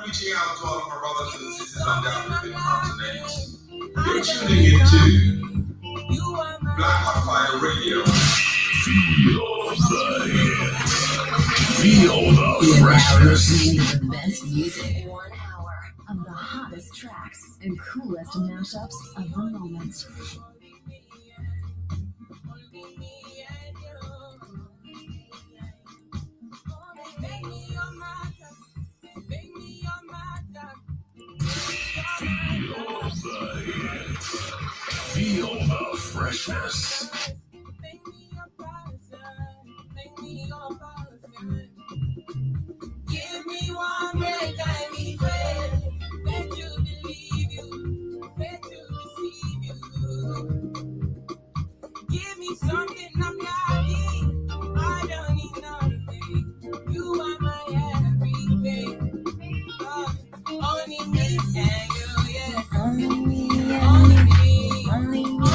reaching out to all of our brothers and sisters on the African continent. You're tuning into Black Hot Fire Radio. Feel the hits. Feel the freshness. Listening to the best music. 1 hour of the hottest tracks and coolest mashups of the moment. Feel the hits. Feel the freshness. Give me one break, I need bread. Let you believe you, let to receive you. Give me something I'm lacking. I don't need nothing. You are my everything. Only me and you, yeah. Only me, only me, only me.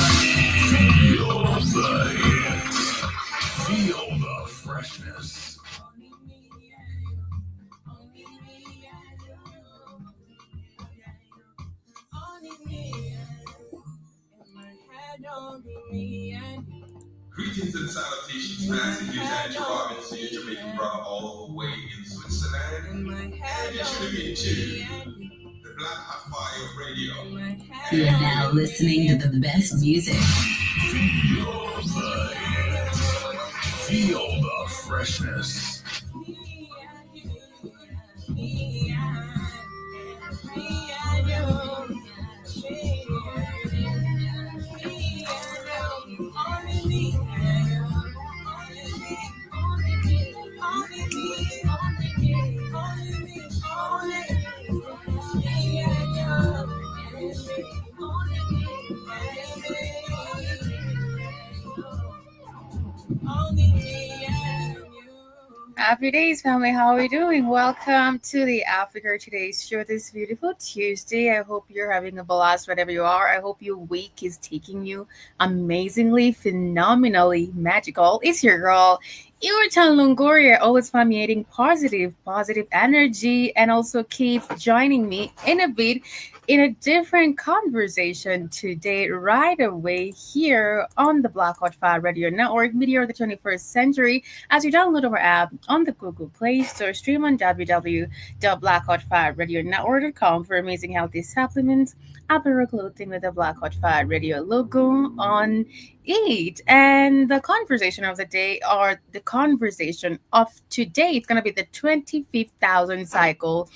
Feel the hits. Feel the freshness. Greetings and salutations, massive news and Robinson, your Jamaican brother all the way in Switzerland. And you're tuning into the Black Hot Fire Radio. You are now listening to the best music. Feel the hits. Feel the freshness. Happy days, family. How are we doing? Welcome to the Africa Today's show this beautiful Tuesday. I hope you're having a blast wherever you are. I hope your week is taking you amazingly, phenomenally magical. It's your girl, Iwertan Longoria, always permeating positive energy, and also keeps joining me in a bit in a different conversation today, right away here on the Black Hot Fire Radio Network, Media of the 21st Century. As you download our app on the Google Play Store, stream on www.blackhotfirenetwork.com for amazing healthy supplements, apparel clothing with the Black Hot Fire Radio logo on it. And the conversation of the day, or the conversation of today, it's going to be the 25,000 cycle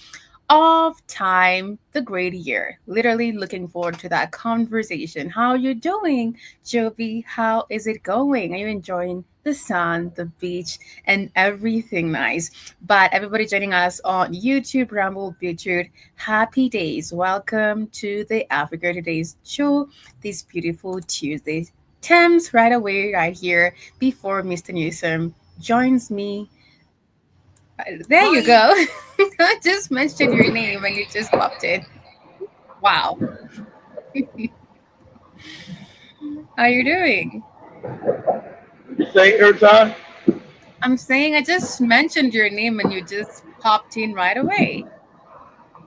of time, the great year. Literally looking forward to that conversation. How are you doing, Joby? How is it going? Are you enjoying the sun, the beach, and everything nice? But everybody joining us on YouTube, Ramble Butchered, happy days. Welcome to the Africa Today's show this beautiful Tuesday. Thames right away, right here, before Mr. Newsom joins me. There you go. I just mentioned your name and you just popped in. Wow. How you doing? You say every time? I'm saying I just mentioned your name and you just popped in right away.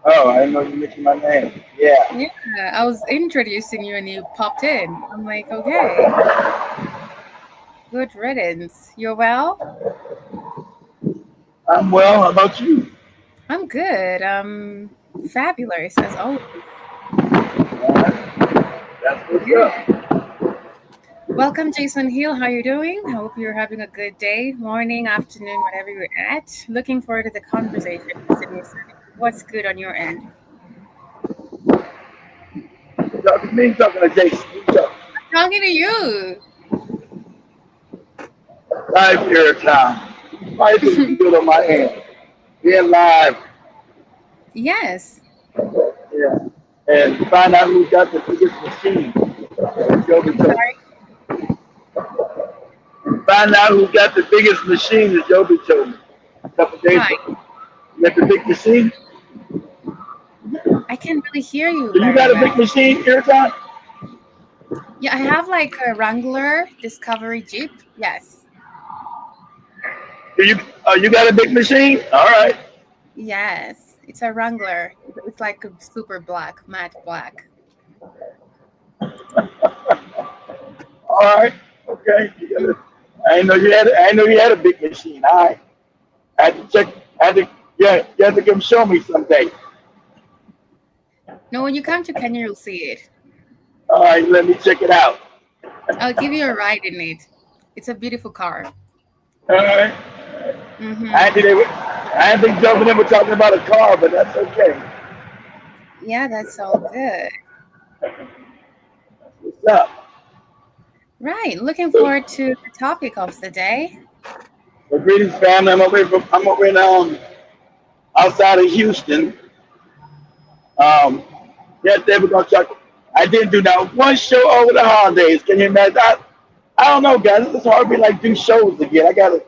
Oh, I didn't know you mentioned my name. Yeah. Yeah, I was introducing you and you popped in. I'm like, okay. Good riddance. You're well? I'm well. How about you? I'm good. Fabulous as always. That's what's up. Welcome, Jason Hill. How you doing? I hope you're having a good day, morning, afternoon, whatever you're at. Looking forward to the conversation. What's good on your end? Talking to me, talking to Jason. I'm talking to you. Live here at town. Life is good on my end. Being live. Yes. Yeah. And find out who got the biggest machine. Joby told me. Sorry. Find out who got the biggest machine that Joby told me a couple days Hi. ago. You got the big machine? I can't really hear you. Do you very got a well. big machine here at town? Yeah, I have like a Wrangler Discovery Jeep. Yes. You got a big machine? All right. Yes. It's a Wrangler. It's like a super black, matte black. All right. Okay. I didn't know you had. I didn't know you had a big machine. All right. I had to check. I had to. Yeah. You have to come show me someday. No, when you come to Kenya, you'll see it. All right. Let me check it out. I'll give you a ride in it. It's a beautiful car. All right. Mm-hmm. I didn't think Joe and them were talking about a car, but that's okay. Yeah, that's all good. What's up? Right. Looking forward to the topic of the day. Well, greetings, family. I'm over in outside of Houston. Yeah, we're gonna check. I didn't do not one show over the holidays. Can you imagine? I don't know, guys. It's hard for me like do shows again. I gotta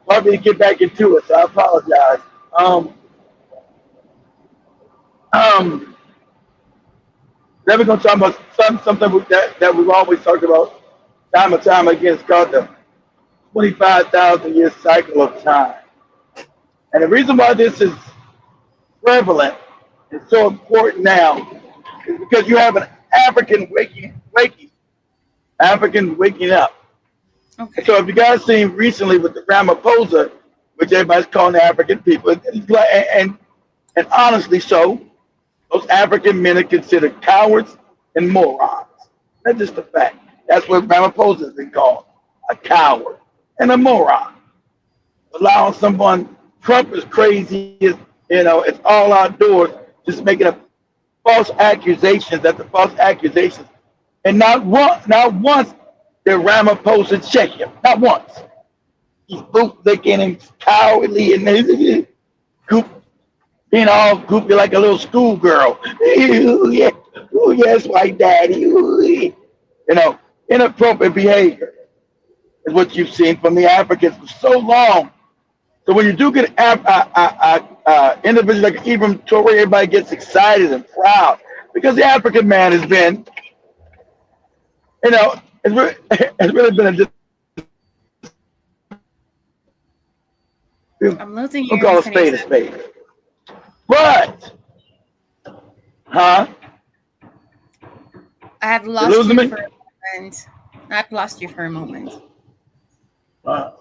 hard for me to get back into it, so I apologize. Then we're gonna talk about something that we've always talked about time and time again. It's called the 25,000 year cycle of time. And the reason why this is prevalent and so important now is because you have an African waking up. Okay. So if you guys seen recently with the Ramaphosa, which everybody's calling the African people, and honestly so, those African men are considered cowards and morons. That's just a fact. That's what Ramaphosa has been called, a coward and a moron. Allowing someone, Trump is crazy, it's all outdoors, just making up false accusations after false accusations. And not once did Ramaphosa check him. Not once. He's bootlicking and cowardly and being all goofy like a little schoolgirl. Ooh, yeah. Ooh, yes, white daddy. Ooh. Inappropriate behavior is what you've seen from the Africans for so long. So when you do get individuals like Ibram Toure, everybody gets excited and proud because the African man has been, it's really been I'm losing we'll you. call a spade a spade. But, I have lost losing you me? for a moment. I've lost you for a moment. Okay,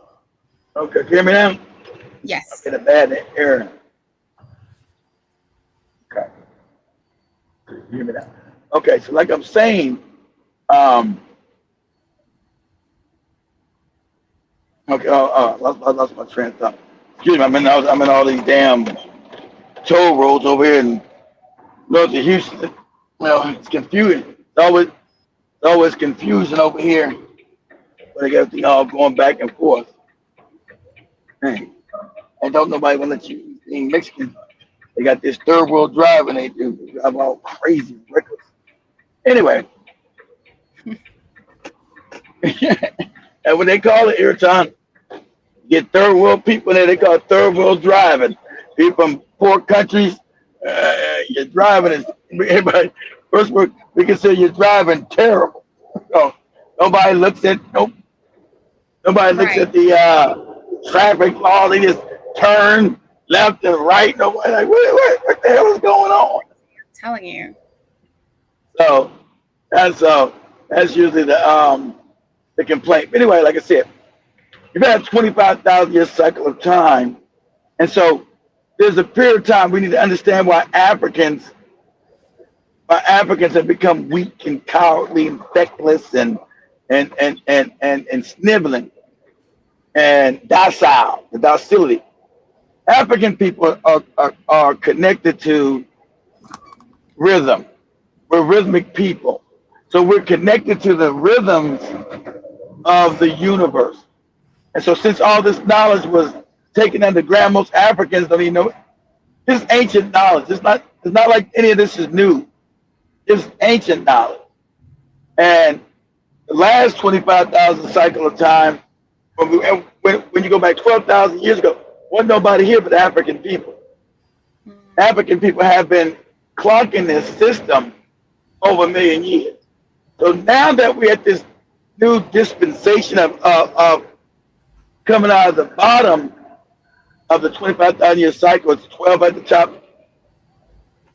can you hear me now? Yes. In a bad area. Okay. You hear me now? Okay, so like I'm saying, okay, I lost my train of thought. Excuse me, I'm in all these damn toll roads over here in north of Houston. Well, it's confusing. It's always confusion over here. But they got everything all going back and forth. Hey. And don't nobody want to let you being Mexican. They got this third world drive and they drive all crazy and reckless. Anyway. And when they call it Irritan, get third world people there, they call it third world driving. People from poor countries, you're driving is everybody first word we consider you driving terrible. So nobody looks at the traffic law, they just turn left and right. Nobody like what the hell is going on? I'm telling you. So that's usually the complaint. But anyway, like I said, you've had a 25,000 year cycle of time, and so there's a period of time we need to understand why Africans have become weak and cowardly and feckless and sniveling and docile, the docility. African people are connected to rhythm. We're rhythmic people. So we're connected to the rhythms of the universe. And so since all this knowledge was taken under ground, most Africans don't even know it. This is ancient knowledge. It's not like any of this is new. It's ancient knowledge. And the last 25,000 cycle of time, when you go back 12,000 years ago, wasn't nobody here but African people. African people have been clocking this system over a million years. So now that we're at this new dispensation of coming out of the bottom of the 25,000 year cycle, it's 12 at the top,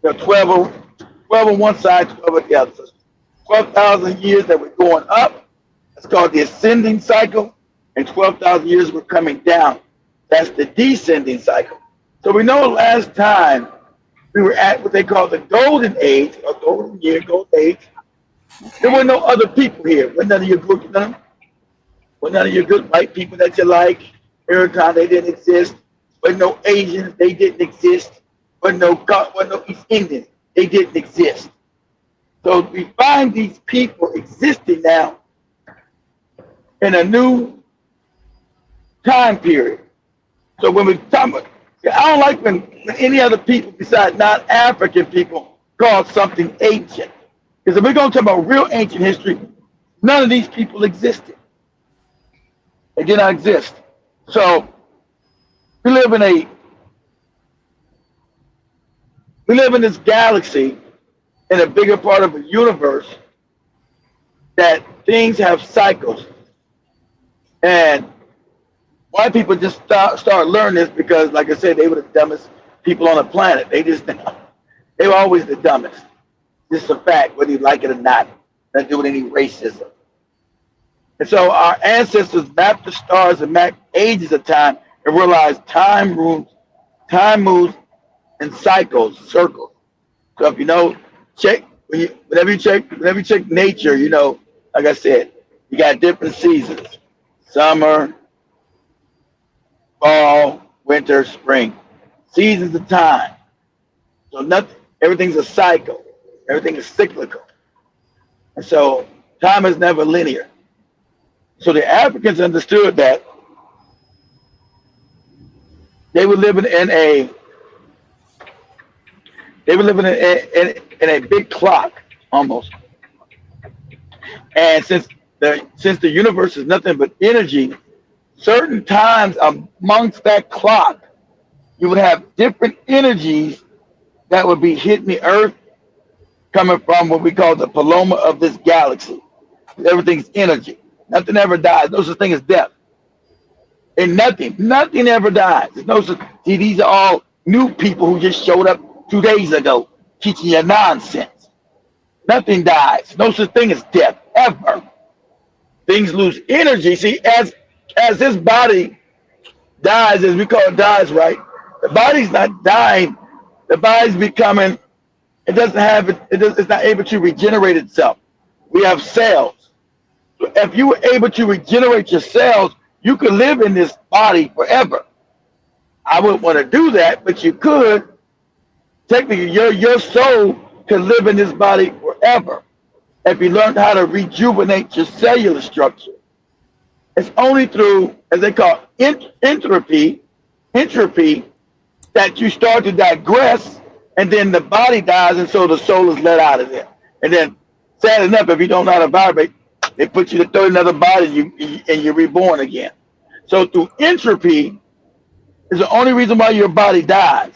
12, 12 on one side, 12 on the other. So 12,000 years that we're going up. That's called the ascending cycle. And 12,000 years we're coming down. That's the descending cycle. So we know last time we were at what they call the golden age, or golden year, golden age. There were no other people here. Wasn't none of your good, none of your good white people that you like. American, they didn't exist. Wasn't no Asians, they didn't exist. Wasn't no East Indians, they didn't exist. So we find these people existing now in a new time period. So when we talk about, I don't like when any other people besides non-African people call something ancient. Because if we're going to talk about real ancient history, none of these people existed. They did not exist. So we live in this galaxy in a bigger part of a universe that things have cycles. And white people just start learning this because, like I said, they were the dumbest people on the planet. They were always the dumbest. This is a fact, whether you like it or not. Not doing any racism. And so our ancestors mapped the stars and mapped ages of time and realized time moves in cycles, circles. So if you know, whenever you check nature, you know, like I said, you got different seasons: summer, fall, winter, spring. Seasons of time. So everything's a cycle. Everything is cyclical. And so time is never linear. So the Africans understood that they were living in a big clock almost. And since the universe is nothing but energy, certain times amongst that clock, you would have different energies that would be hitting the earth, coming from what we call the paloma of this galaxy. Everything's energy. Nothing ever dies. No such thing as death. And nothing ever dies. There's no such, see, these are all new people who just showed up 2 days ago teaching you nonsense. Nothing dies. No such thing as death, ever. Things lose energy. See, as this body dies, as we call it dies, right? The body's not dying. The body's becoming, it's not able to regenerate itself. We have cells. So if you were able to regenerate your cells, you could live in this body forever. I wouldn't want to do that, but you could. Technically, your soul could live in this body forever if you learned how to rejuvenate your cellular structure. It's only through, as they call entropy, that you start to digress, and then the body dies, and so the soul is let out of there. And then, sad enough, if you don't know how to vibrate, they put you to third another body, and you're reborn again. So through entropy is the only reason why your body dies.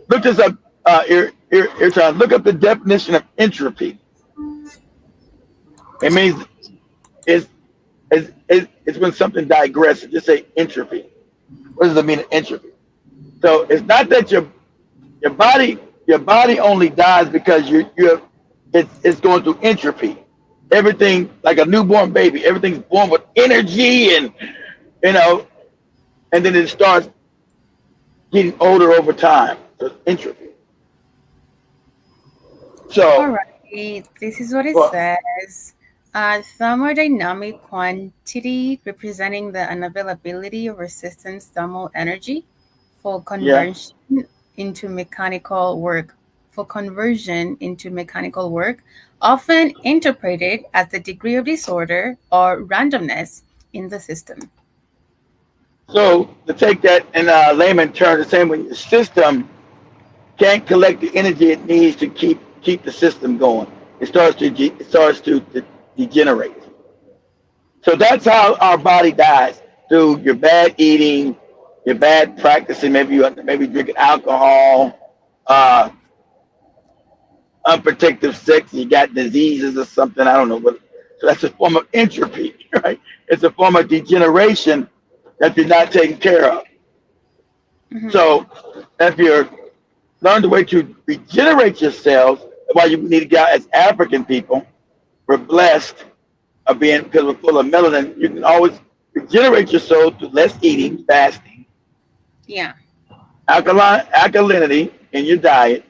Look this up, look up the definition of entropy. It means it's when something digresses. Just say entropy. What does it mean, entropy? So it's not that your body only dies because it's going through entropy. Everything, like a newborn baby, everything's born with energy, and and then it starts getting older over time. So it's entropy. So All right, this is what it says. Thermodynamic quantity representing the unavailability of resistance thermal energy for conversion into mechanical work. Often interpreted as the degree of disorder or randomness in the system. So to take that in layman terms, the same when your system can't collect the energy it needs to keep the system going, it starts to degenerate. So that's how our body dies, through your bad eating, your bad practicing, maybe drinking alcohol, unprotected sex, you got diseases or something, I don't know. But so that's a form of entropy, right? It's a form of degeneration that you're not taking care of. Mm-hmm. So if you're learn the way to regenerate your cells. That's why you need to get out as African people. We're blessed of being because we're full of melanin. You can always regenerate your soul through less eating, fasting, Yeah. alkalinity in your diet,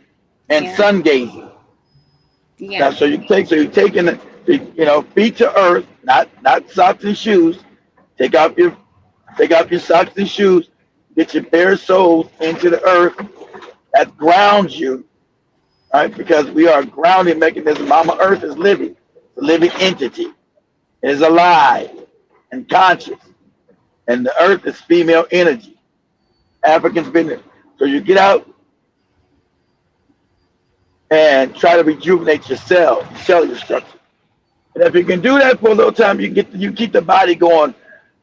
and Yeah. sun gazing. Now, Yeah. so you're taking feet to earth, not socks and shoes. Take off your socks and shoes. Get your bare soles into the earth. That grounds you, right? Because we are a grounding mechanism. Mama Earth is living, it's a living entity. It is alive and conscious, and the Earth is female energy. Africans been there. So you get out and try to rejuvenate your cellular structure. And if you can do that for a little time, you keep the body going.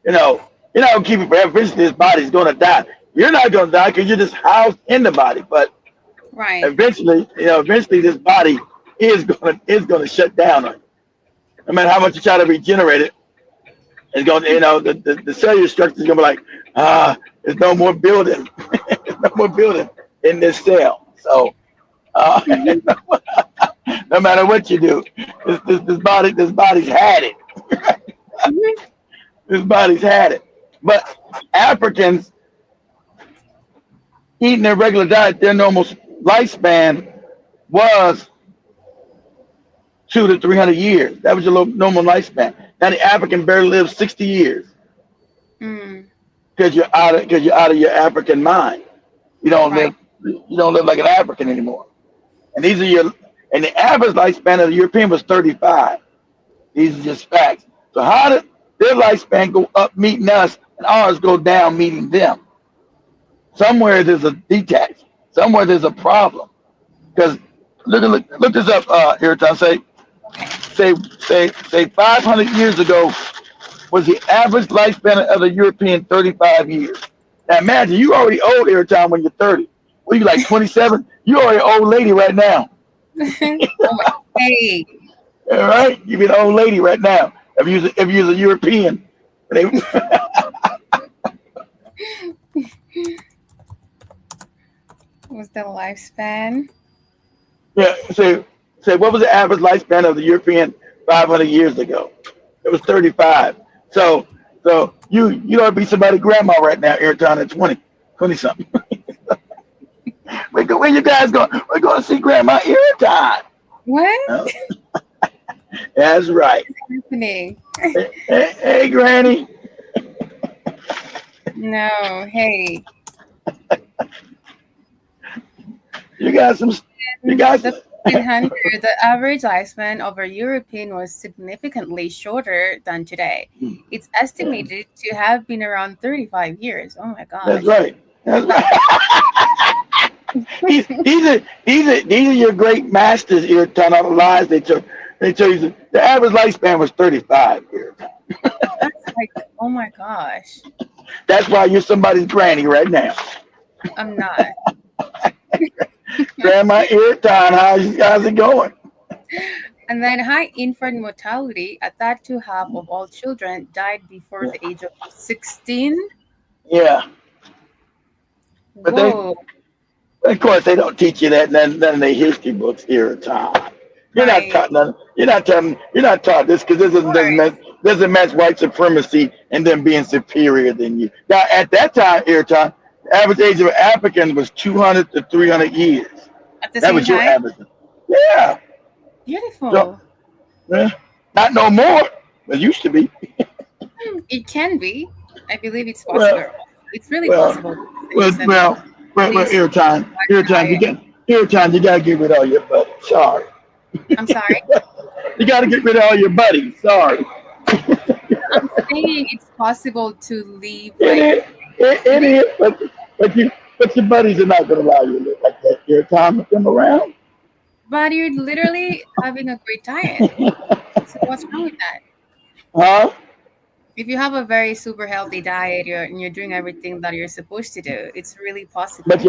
You're not gonna keep it forever. Eventually, this body's gonna die. You're not gonna die because you're just housed in the body. But Right. eventually, this body is gonna shut down on you. No matter how much you try to regenerate it, it's gonna, the cellular structure is gonna be like, there's no more building. There's no more building in this cell. So, no matter what you do, this body's had it. Mhm. This body's had it. But Africans eating their regular diet, their normal lifespan was 200 to 300 years. That was your normal lifespan. Now the African barely lives 60 years Mm. because you're out of your African mind. You don't Right. live like an African anymore. And the average lifespan of the European was 35. These are just facts. So how did their lifespan go up meeting us and ours go down meeting them? Somewhere there's a detach. Somewhere there's a problem. Because look this up, Irritan. Say 500 years ago was the average lifespan of the European 35 years. Now imagine you already old Irritan when you're 30. What are you like 27? You already an old lady right now. Oh my. Hey. All right, you be an old lady right now. If you're a European, they, Was the lifespan? yeah. Say what was the average lifespan of the European 500 years ago? It was 35. So you ought to be somebody's grandma right now, Airtown at 20 something. Where you guys going? We're going to see Grandma Airtime. What? That's right. What's happening? Hey, Granny. No. Hey. You got some. You got some. The 1500, the average lifespan of a European was significantly shorter than today. It's estimated to have been around 35 years. Oh my That's gosh. right. That's right. These are your great masters here telling all the lies they took. They tell you the average lifespan was 35 years. That's like, oh my gosh. That's why you're somebody's granny right now. I'm not. Grandma Airtime, how's it going? And then high infant mortality. At that, two half of all children died before the age of 16. Yeah. But Whoa. of course, they don't teach you that in none of the history books here at time. You're not Right. taught none. You're not taught this because this doesn't match white supremacy and them being superior than you. Now, at that time, Airtime, the average age of an African was 200 to 300 years. At the That same was your time? average. Yeah. Beautiful. So- Yeah. Not no more. It used to be. It can be. I believe it's Well- possible. It's really well- possible. Well, Please. Airtime, you gotta get rid of all your buddies. Sorry. I'm sorry. You gotta get rid of all your buddies. Sorry. I'm saying it's possible to leave. It is, but your buddies are not gonna allow you to live like that. Airtime with them around. But you're literally having a great diet. So what's wrong with that? Huh? If you have a very super healthy diet and you're doing everything that you're supposed to do, it's really possible. But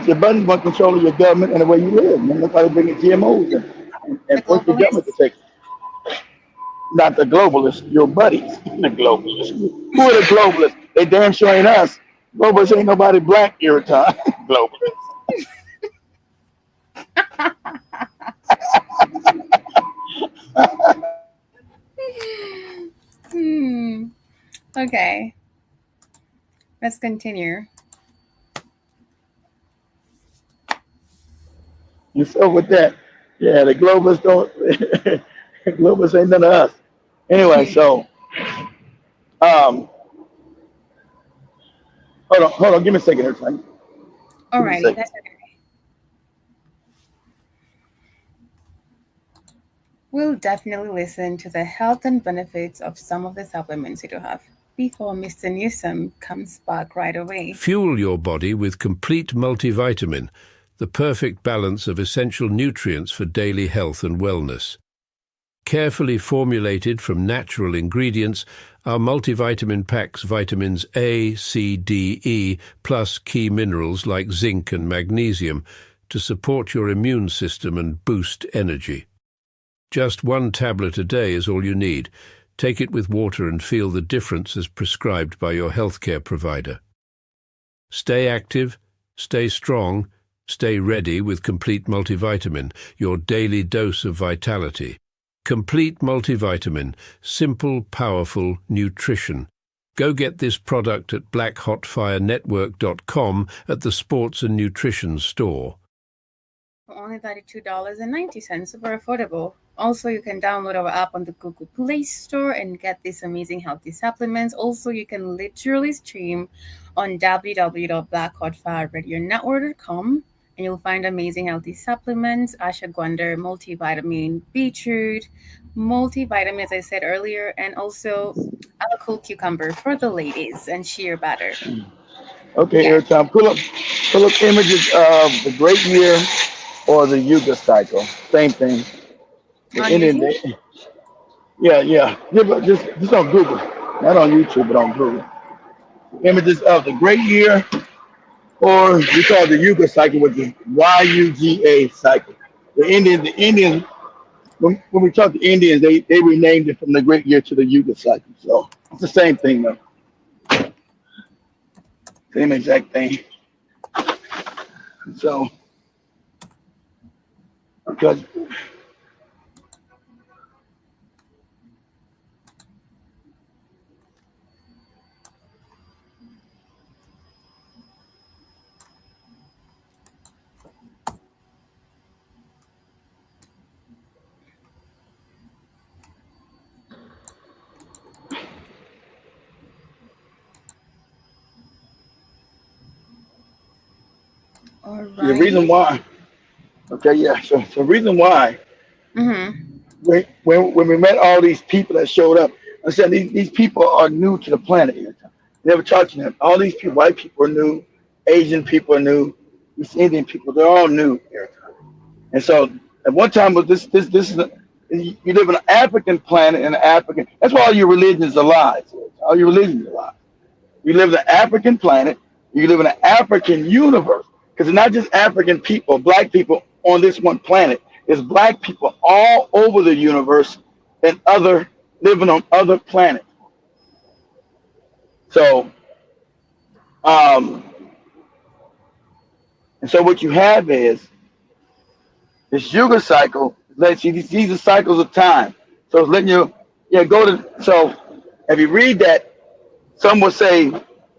your buddies want control of your government and the way you live. And that's why they bring in GMOs and force the government to take it. Not the globalists, your buddies. The globalists. Who are the globalists? They damn sure ain't us. Globalists ain't nobody black here at time. Globalists. Okay. Let's continue. And so with that, yeah, the globalists don't. The globalists ain't none of us. Anyway, so um, hold on, give me a second here, son. Give me a Alrighty, second. that's okay. We'll definitely listen to the health and benefits of some of the supplements you do have before Mr. Newsom comes back right away. Fuel your body with complete multivitamin, the perfect balance of essential nutrients for daily health and wellness. Carefully formulated from natural ingredients, our multivitamin packs vitamins A, C, D, E, plus key minerals like zinc and magnesium to support your immune system and boost energy. Just 1 tablet a day is all you need. Take it with water and feel the difference as prescribed by your healthcare provider. Stay active, stay strong, stay ready with Complete Multivitamin, your daily dose of vitality. Complete Multivitamin, simple, powerful nutrition. Go get this product at blackhotfirenetwork.com at the Sports and Nutrition store. For only $32.90, super affordable. Also, you can download our app on the Google Play Store and get these amazing healthy supplements. Also, you can literally stream on www.blackhotfireradionetwork.com and you'll find amazing healthy supplements, ashwagandha, multivitamin, beetroot, multivitamin, as I said earlier, and also cool cucumber for the ladies and shea butter. Okay, Yeah. Airtime, pull up images of the Great Year or the Yuga cycle. Same thing. The On Indian YouTube? day. Yeah. Yeah, but just on Google, not on YouTube, but on Google. Images of the Great Year, or we call it the Yuga cycle, which is YUGA cycle. The Indians, when we talk to Indians, they renamed it from the Great Year to the Yuga cycle. So it's the same thing, though. Same exact thing. So, because the reason Alrighty. why, okay, yeah. So the reason why Mm-hmm. when we met all these people that showed up, I said these people are new to the planet. Never talked to them. All these people, white people are new, Asian people are new, these Indian people, they're all new here. And so at one time was this is you live in an African planet and an African. That's why all your religions are lies. All your religions are lies. You live in an African planet. You live in an African universe. Because it's not just African people, black people on this one planet. It's black people all over the universe and other living on other planets. So, and so what you have is this Yuga cycle. Let's see, these are cycles of time. So it's letting you, go to. So if you read that, some would say,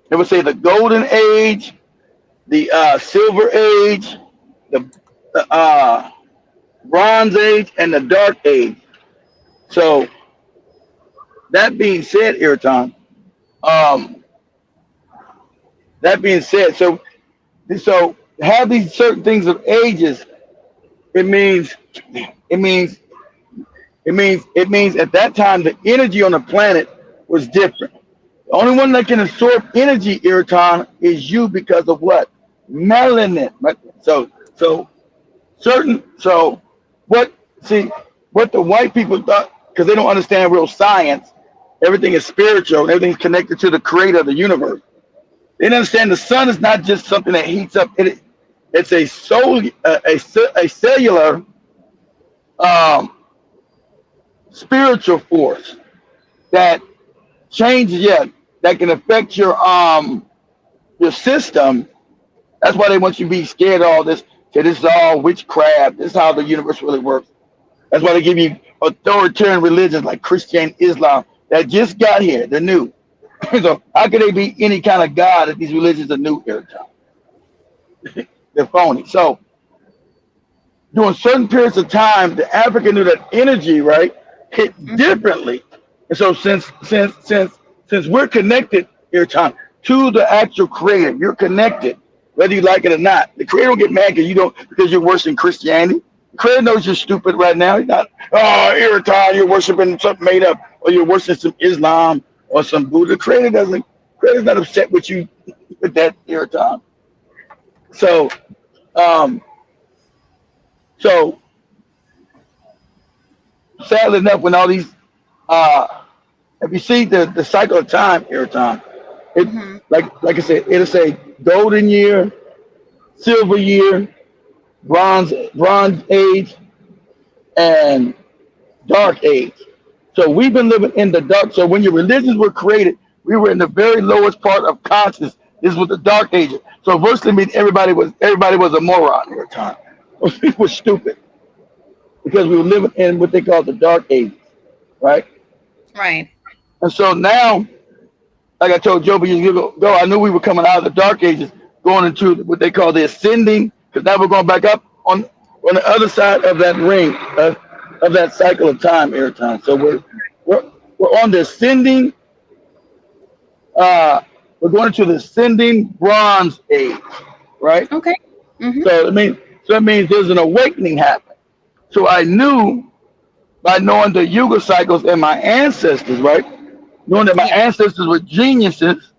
they would say the golden age, the silver age, the bronze age, and the dark age. So that being said, Irritan, that being said, so have these certain things of ages. It means at that time the energy on the planet was different. The only one that can absorb energy, Irritan, is you because of what? Melanin. Right? So what the white people thought, because they don't understand real science, everything is spiritual, and everything's connected to the creator of the universe. They don't understand the sun is not just something that heats up. It's a cellular spiritual force that changes, that can affect your system. That's why they want you to be scared of all this. Say this is all witchcraft. This is how the universe really works. That's why they give you authoritarian religions like Christian Islam that just got here. They're new. So how can they be any kind of God if these religions are new every time? They're phony. So during certain periods of time, the African knew that energy, right, hit differently. And so since we're connected every time to the actual creator, you're connected, whether you like it or not. The creator don't get mad because you're worshiping Christianity. The creator knows you're stupid right now. He's not, oh, every time you're worshiping something made up, or you're worshiping some Islam or some Buddha. The creator's not upset with you with that every time. So so sadly enough, when all these if you see the cycle of time every time, it like I said, it'll say golden year, silver year, bronze age, and dark age. So we've been living in the dark. So when your religions were created, we were in the very lowest part of consciousness. This was the dark ages. So virtually means everybody was a moron every time. People were stupid because we were living in what they call the dark ages, right? Right. And so now, like I told Joe years ago, I knew we were coming out of the dark ages, going into what they call the ascending, because now we're going back up on the other side of that ring of that cycle of time every time. So we're on the ascending. We're going into the ascending bronze age, right? Okay. So it means there's an awakening happening. So I knew by knowing the Yuga cycles and my ancestors, right? Knowing that my ancestors were geniuses,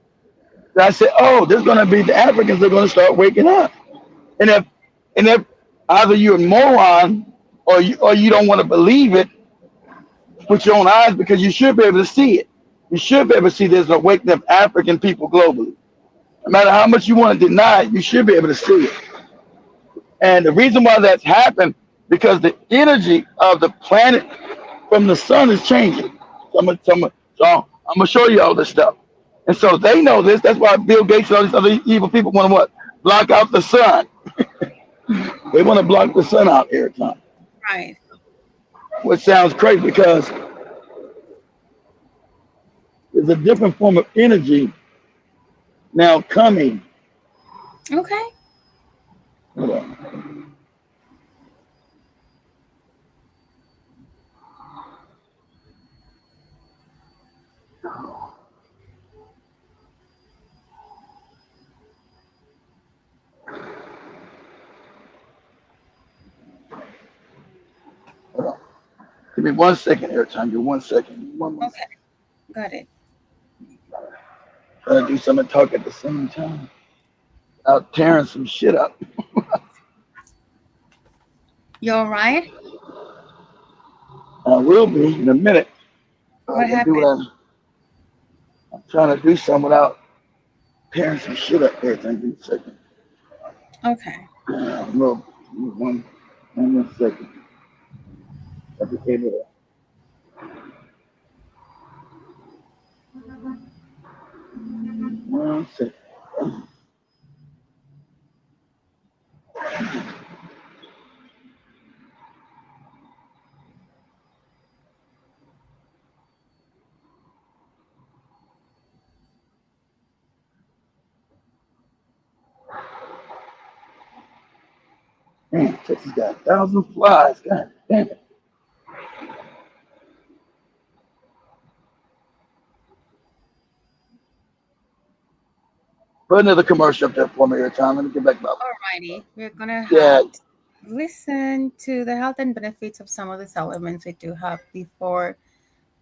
that I said, oh, there's going to be the Africans are going to start waking up. And if either you're a moron or you don't want to believe it with your own eyes, because you should be able to see it. You should be able to see there's an awakening of African people globally. No matter how much you want to deny it, you should be able to see it. And the reason why that's happened, because the energy of the planet from the sun is changing. So I'm gonna show you all this stuff. And so they know this. That's why Bill Gates and all these other evil people want to what? Block out the sun. They want to block the sun out every time. Right. Which sounds crazy because there's a different form of energy now coming. Okay. Hold on. Hold on. Give me 1 second here, Tanya. 1 second. One more. Okay. Got it. Trying to do something and talk at the same time. Without tearing some shit up. You all right? I will be in a minute. What happened? I'm trying to do something without tearing some shit up there. Thank you. 1 second. Okay. No, one second. I just gave it up. One second. Man, Texas got 1,000 flies. God damn it. Put another commercial up there for me every time. Let me get back up. Alrighty. We're gonna Yeah. listen to the health and benefits of some of the supplements we do have before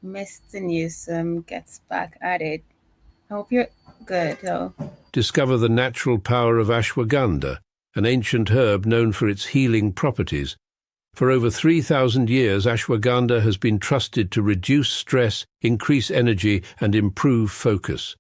Mr. Newsom gets back at it. I hope you're good though. Discover the natural power of ashwagandha, an ancient herb known for its healing properties. For over 3,000 years, ashwagandha has been trusted to reduce stress, increase energy, and improve focus.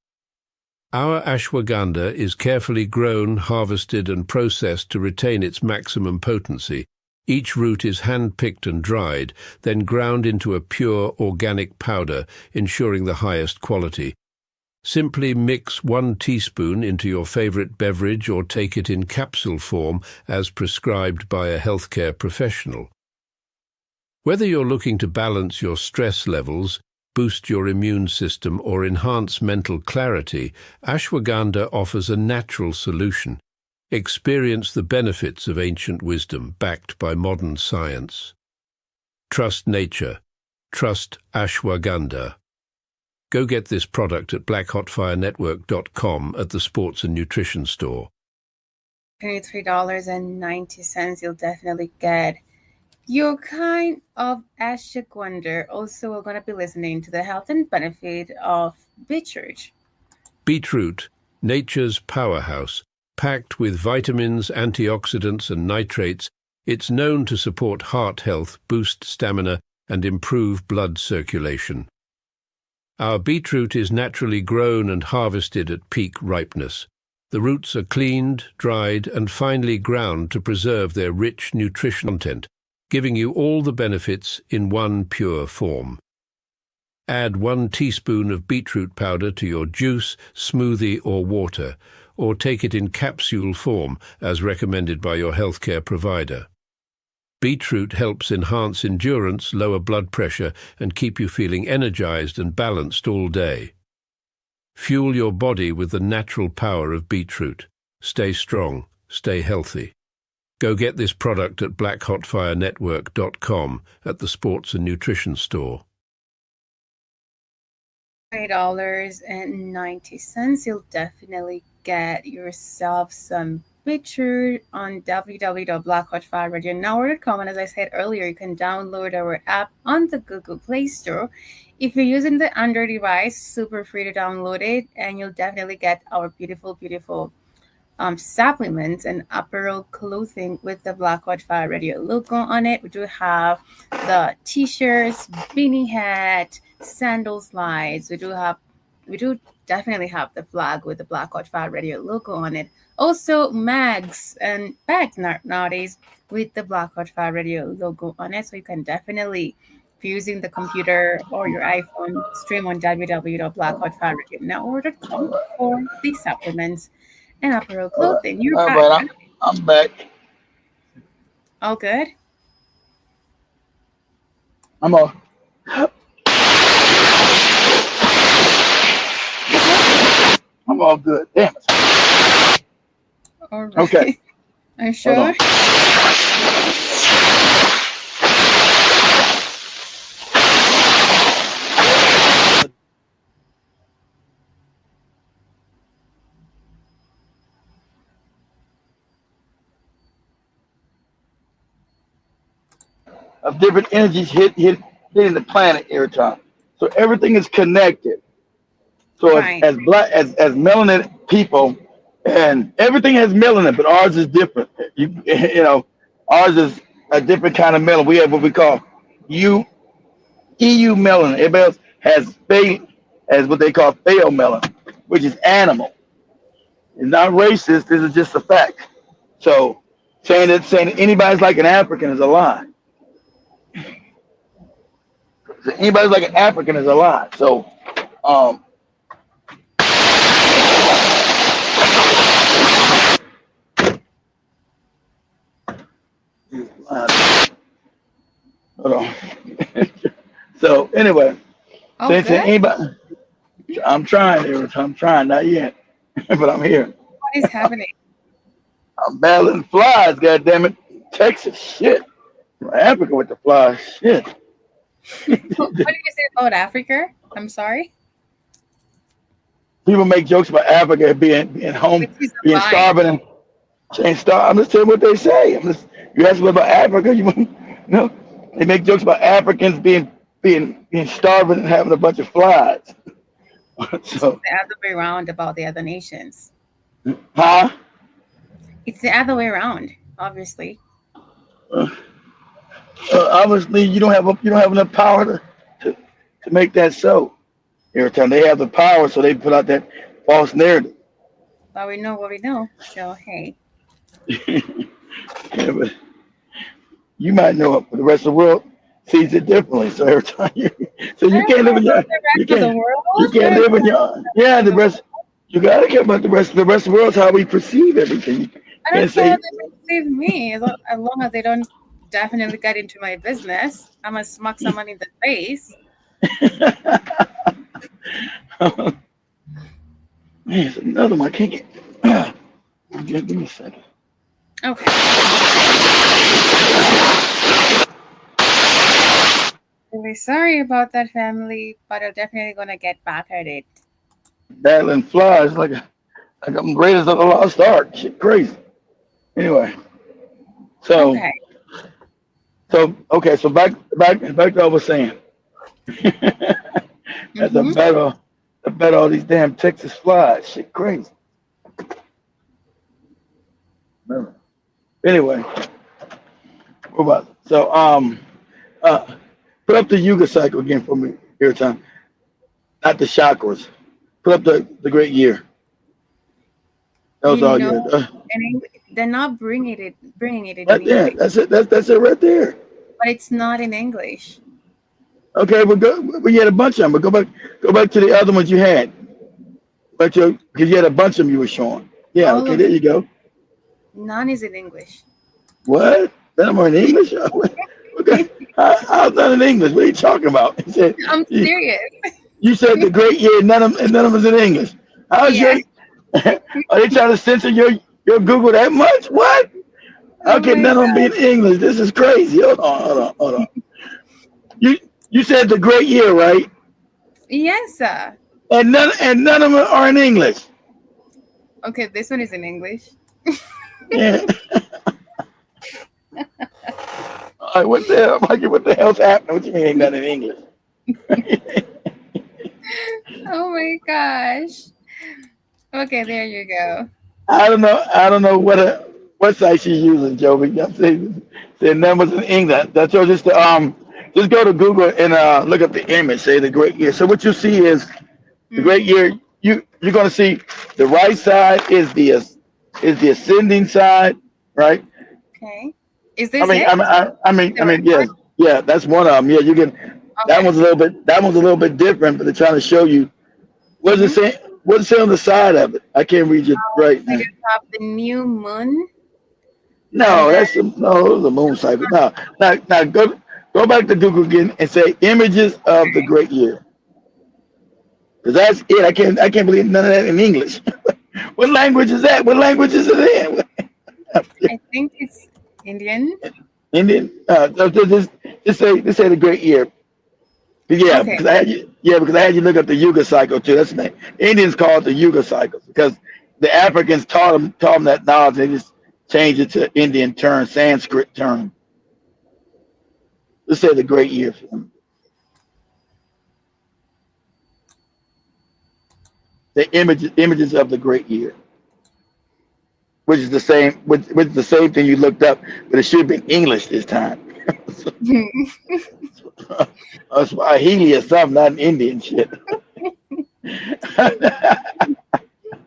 Our ashwagandha is carefully grown, harvested, and processed to retain its maximum potency. Each root is hand-picked and dried, then ground into a pure organic powder, ensuring the highest quality. Simply mix 1 teaspoon into your favorite beverage or take it in capsule form as prescribed by a healthcare professional. Whether you're looking to balance your stress levels, boost your immune system, or enhance mental clarity, ashwagandha offers a natural solution. Experience the benefits of ancient wisdom backed by modern science. Trust nature. Trust ashwagandha. Go get this product at blackhotfirenetwork.com at the Sports and Nutrition Store. $23.90, you'll definitely get your kind of ashwagandha. Also, we're going to be listening to the health and benefit of beetroot. Beetroot, nature's powerhouse. Packed with vitamins, antioxidants, and nitrates, it's known to support heart health, boost stamina, and improve blood circulation. Our beetroot is naturally grown and harvested at peak ripeness. The roots are cleaned, dried, and finely ground to preserve their rich nutrition content, giving you all the benefits in one pure form. Add 1 teaspoon of beetroot powder to your juice, smoothie, or water, or take it in capsule form as recommended by your healthcare provider. Beetroot helps enhance endurance, lower blood pressure, and keep you feeling energized and balanced all day. Fuel your body with the natural power of beetroot. Stay strong, stay healthy. Go get this product at blackhotfirenetwork.com at the Sports and Nutrition Store. $8.90, you'll definitely get yourself some beetroot on www.blackhotfirenetwork.com. And as I said earlier, you can download our app on the Google Play Store. If you're using the Android device, super free to download it, and you'll definitely get our beautiful supplements and apparel clothing with the Black Hot Fire Radio logo on it. We do have the t-shirts, beanie hat, sandal slides. We do definitely have the flag with the Black Hot Fire Radio logo on it. Also mags and bags nowadays with the Black Hot Fire Radio logo on it. So you can definitely, if you're using the computer or your iPhone, stream on www.blackhotfirenetwork.com for the supplements and apparel clothing. You're back. Right, I'm back. All good? I'm all good. Damn it. All right. Okay. Are you sure? Of different energies hitting the planet every time. So everything is connected. So Right. as melanin people, and everything has melanin, but ours is different. You know, ours is a different kind of melanin. We have what we call EU melanin. Everybody else has what they call pheomelanin, which is animal. It's not racist. This is just a fact. So saying that anybody's like an African is a lie. So anybody's like an African is a lie. So hold on. So anyway, Oh, since good. anybody, I'm trying, not yet, but I'm here. What is happening? I'm battling flies, goddammit. Texas, shit. Africa with the flies, shit. What did you say about Africa? I'm sorry. People make jokes about Africa being home, Which is a being lie. starving and saying starving. I'm just telling you what they say. You ask me about Africa, they make jokes about Africans being starving and having a bunch of flies. So, The other way around about the other nations. huh? It's the other way around, obviously. Obviously, you don't have enough power to make that so. Every time they have the power, so they put out that false narrative. But we know what we know. So hey. Yeah, but you might know it, but the rest of the world sees it differently. So every time you can't live in your you can't live in your the rest. You gotta care about the rest. The rest of the world is how we perceive everything. I don't care how they perceive me, as long as they don't definitely get into my business. I'm gonna smack someone in the face. Man, it's another one. I can't get. Give me a second. Okay. Really sorry about that, family, but I'm definitely gonna get back at it. Battling flies like I'm greatest of the lost ark. Shit, crazy. Anyway, so Okay. okay, so back to what I was saying. That's Mm-hmm. the battle all these damn Texas flies. Shit, crazy. Anyway, what about it? So uh, put up the Yuga cycle again for me here, time. Not the chakras. Put up the great year. That You was all know, year. they're not bringing it in Right there. English, That's it. That's it right there. but it's not in English. Okay, we had a bunch of them, but go back to the other ones you had. But because you had a bunch of them you were showing. Yeah, All okay, of there you go. none is in English. What? None of them are in English? Okay. How's none in English? What are you talking about? He said, I'm you, serious. you said the great year, none of them is in English. How's your Yes. are they trying to censor your Google that much? What? How Oh can my none of them be in English? This is crazy. Hold on. You you said the great year, right? yes, sir. And none of them are in English. Okay, this one is in English. Yeah. All right, what the hell, Mikey? What the hell's happening? What you mean ain't none in English? Oh my gosh. Okay, there you go. I don't know. I don't know what site she's using, Joey. I'm saying numbers in English. That's all. Just go to Google and look up the image. Say the great year. So what you see is the great Mm-hmm. year. You're gonna see the right side is the ascending side, right? Okay. Is this it? The I mean, record? yes, yeah. That's one of them. Yeah, you can. Okay. That one's a little bit different, but they're trying to show you what does Mm-hmm. it say. What does it say on the side of it? I can't read it right We now. just have the new moon, and No, then no, the moon cycle. No, now go back to Google again and say images of the great year. Because that's it. I can't believe none of that in English. What language is that? What language is it in? I think it's Indian. Indian. Just say the great year. Yeah, Okay. because I had you look up the Yuga cycle too. That's the name. Indians call it the Yuga cycle because the Africans taught them that knowledge. They just changed it to Indian term, Sanskrit term. Let's say the great year for them. The images of the great year, which is the same thing you looked up, but it should be in English this time. Swahili or something, not an Indian shit.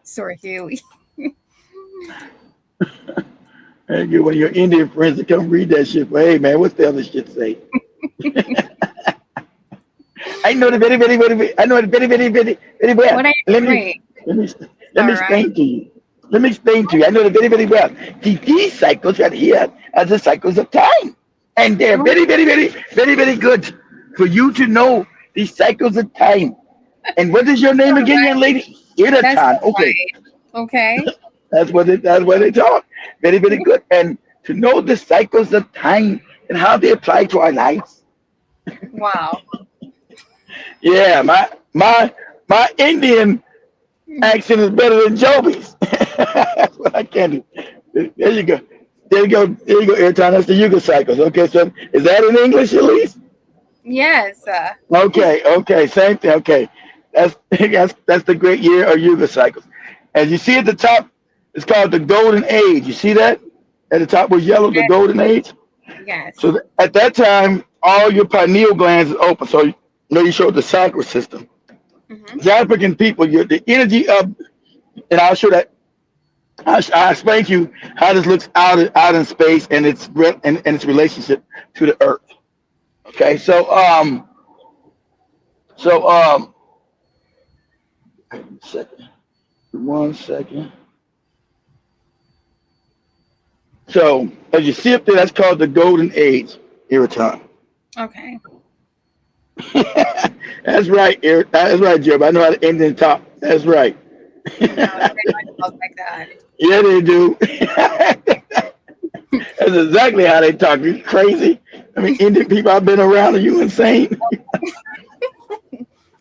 Swahili. And you, when your Indian friends to come read that shit, but hey man, what's the other shit say? I know the I know the very well. What are you doing? Let me let All me right. explain to you. Let me explain to you. I know the very well. These cycles right here are the cycles of time. And they're Oh, very good for you to know these cycles of time. And what is your name all again, young right. lady? That's Iratan. all Okay. right. Okay. That's what they talk. Very good. And to know the cycles of time and how they apply to our lives. Wow. Yeah, my Indian accent is better than Joby's. That's what I can do. There you go. There you go, Airtime. That's the Yuga cycles. Okay, so is that in English at least? Yes. Okay, same thing. Okay. That's the great year of Yuga cycles. As you see at the top, it's called the golden age. You see that? At the top was yellow, the Yes. golden age. So Yes. at that time, all your pineal glands is open. So you showed the chakra system. Mm-hmm. The African people, the energy of, and I'll show that. I explain to you how this looks out in space and and its relationship to the Earth. Okay, so second, one second. So as you see up there, that's called the golden age, Iraton. Okay. That's right, Eric. That's right, Job. I know how the Indians talk. That's right. No, they don't talk like that. Yeah, they do. That's exactly how they talk. You crazy? I mean, Indian people I've been around. Are you insane?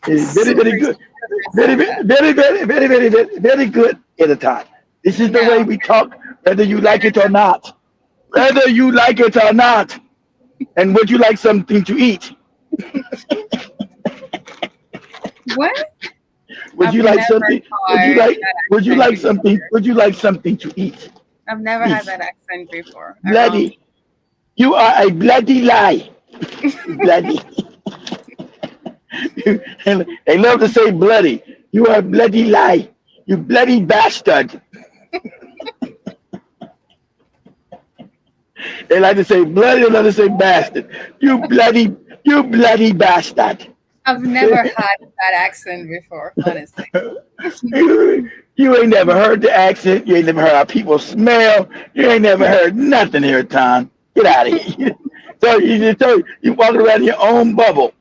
It's very, very Super, good. super Very, sad. very, very, very, very, very, very, very good at a time. This is the way No, we talk, whether you like it or not. Whether you like it or not. And would you like something to eat? what? Would I've you like never something? Would you heard like? that Would you accent like something? before. Would you like something to eat? I've never had Please, that accent before around. bloody. You are a bloody lie. Bloody. And they love to say bloody. You are a bloody lie. You bloody bastard. They like to say bloody. They love to say bastard. You bloody bastard. I've never had that accent before, honestly. You ain't never heard the accent. You ain't never heard how people smell. You ain't never heard nothing here, Tom. Get out of here. You walking around in your own bubble.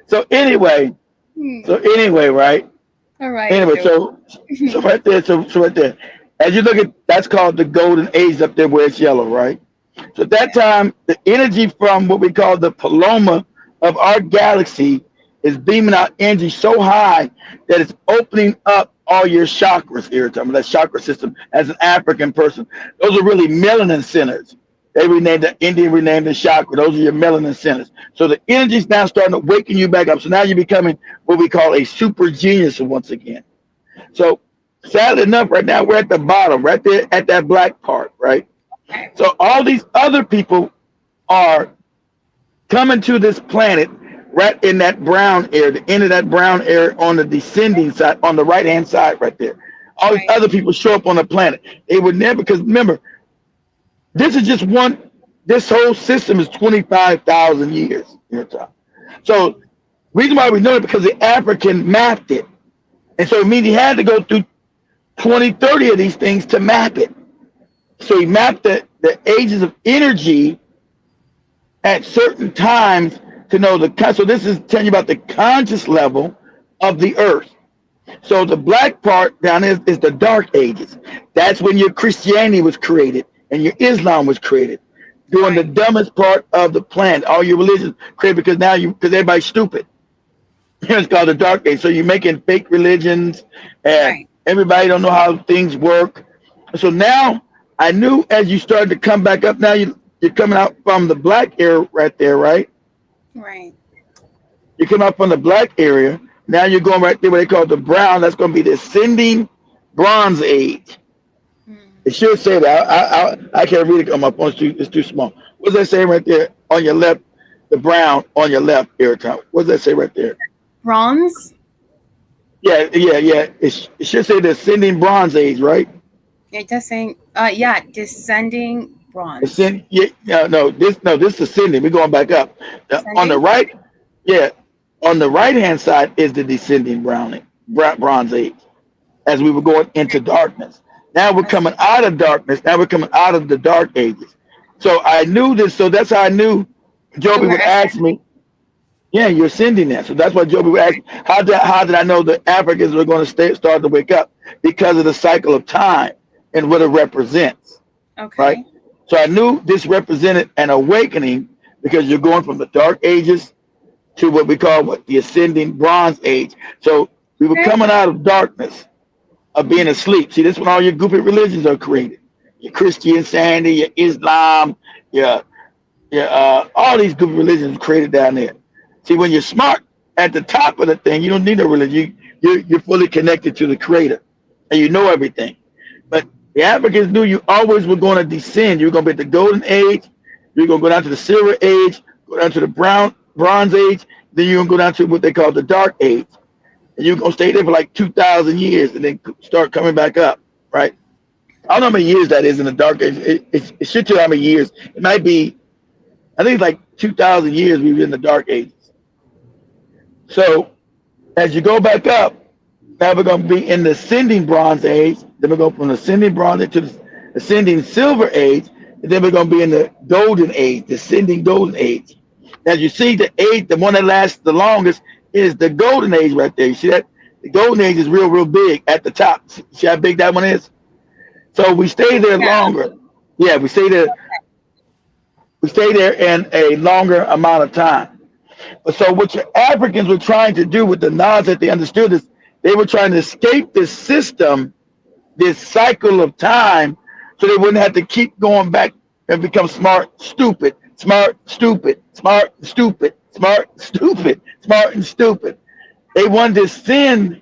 So anyway, Hmm. right? All right, Anyway, Joe. so right there, so right there. As you look at, that's called the golden age up there where it's yellow, right? So at that time, the energy from what we call the paloma of our galaxy is beaming out energy so high that it's opening up all your chakras here. Talking about that chakra system as an African person. Those are really melanin centers. They renamed the Indian renamed the chakra. Those are your melanin centers. So the energy's now starting to waken you back up. So now you're becoming what we call a super genius once again. So sadly enough, right now we're at the bottom, right there at that black part, right? Okay. So all these other people are coming to this planet right in that brown area, the end of that brown area on the descending side, on the right hand side right there. All these Right. other people show up on the planet. They would never, because remember, this is just one, this whole system is 25,000 years. So reason why we know it because the African mapped it. And so it means he had to go through 20, 30 of these things to map it. So he mapped the ages of energy at certain times to know so this is telling you about the conscious level of the earth. So the black part down there is the dark ages. That's when your Christianity was created and your Islam was created. During the Right. dumbest part of the planet, all your religions created because everybody's stupid. It's called the dark age. So you're making fake religions and Right. everybody don't know how things work. So now I knew as you started to come back up, now you're coming out from the black area right there, right? Right. You come out from the black area. Now you're going right there where they call it the brown. That's going to be the ascending bronze age. Hmm. It should say that. I can't read it on my phone. It's too small. What does that say right there on your left? The brown on your left every time. What does that say right there? Bronze? Yeah. It should say the ascending bronze age, right? It does saying, yeah, descending bronze. This is ascending. We're going back up. On the Descending? right, yeah, on the right hand side is the descending bronze age. As we were going into darkness. Now we're coming out of darkness. Now we're coming out of the dark ages. So I knew this. So that's how I knew Joby You were would ask me, yeah, you're ascending that. So that's why Joby would ask, how did I know the Africans were going to start to wake up? Because of the cycle of time and what it represents, Okay. right? So I knew this represented an awakening because you're going from the dark ages to what we call the ascending bronze age. So we were Okay. coming out of darkness, of being asleep. See, this is when all your goofy religions are created. Your Christianity, your Islam, your all these goofy religions are created down there. See, when you're smart at the top of the thing, you don't need no religion. You're fully connected to the Creator, and you know everything. But the Africans knew you always were going to descend. You're going to be at the golden age. You're going to go down to the silver age, go down to the bronze age. Then you're going to go down to what they call the dark age. And you're going to stay there for like 2,000 years and then start coming back up, right? I don't know how many years that is in the dark age. It should tell you how many years. It might be, I think it's like 2,000 years we were in the dark ages. So as you go back up, now we're going to be in the ascending bronze age. Then we're going from the ascending bronze age to the ascending silver age. And then we're going to be in the golden age, the ascending golden age. As you see, the one that lasts the longest is the golden age right there. You see that? The golden age is real big at the top. See how big that one is? So we stay there Yeah. longer. Yeah, we stay there. We stay there in a longer amount of time. So what your Africans were trying to do with the knowledge that they understood is they were trying to escape this system, this cycle of time, so they wouldn't have to keep going back and become smart, stupid, smart, stupid, smart, stupid, smart, stupid, smart, and stupid. They wanted to send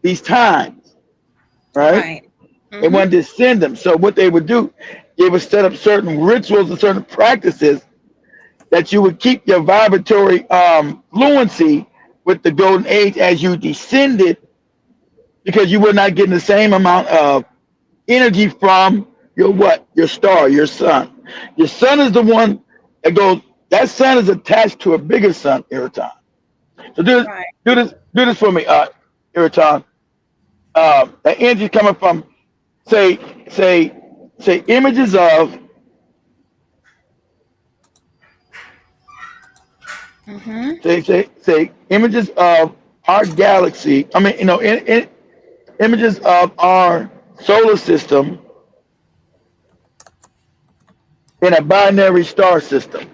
these times, right? Right. They wanted to send them. So what they would do, they would set up certain rituals and certain practices that you would keep your vibratory fluency with the golden age as you descended, because you were not getting the same amount of energy from your what? Your star, your sun. Your sun is the one that goes. That sun is attached to a bigger sun, Iraton. So do Right. this for me, Iraton. That energy coming from say images of say images of our galaxy. I mean, images of our solar system in a binary star system.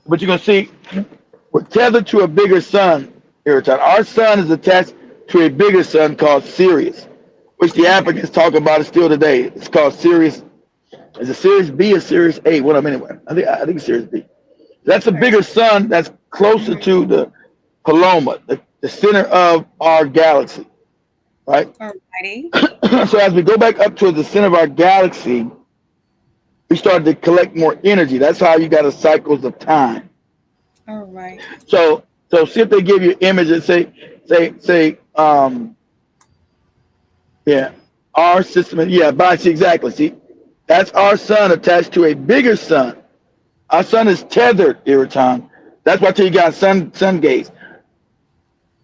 But you're gonna see we're tethered to a bigger sun, Iraton. Our sun is attached to a bigger sun called Sirius, which the Africans talk about it still today. It's called Sirius. Is it Sirius B or Sirius A? What I'm anyway. I think it's Sirius B. That's a bigger sun that's closer to the Paloma, the center of our galaxy, right? Alrighty. So as we go back up to the center of our galaxy, we started to collect more energy. That's how you got a cycles of time. All right. So see if they give you images. Say yeah, our system. Yeah, see exactly. See, that's our sun attached to a bigger sun. Our sun is tethered, Iraton. That's why I tell you guys sun gaze.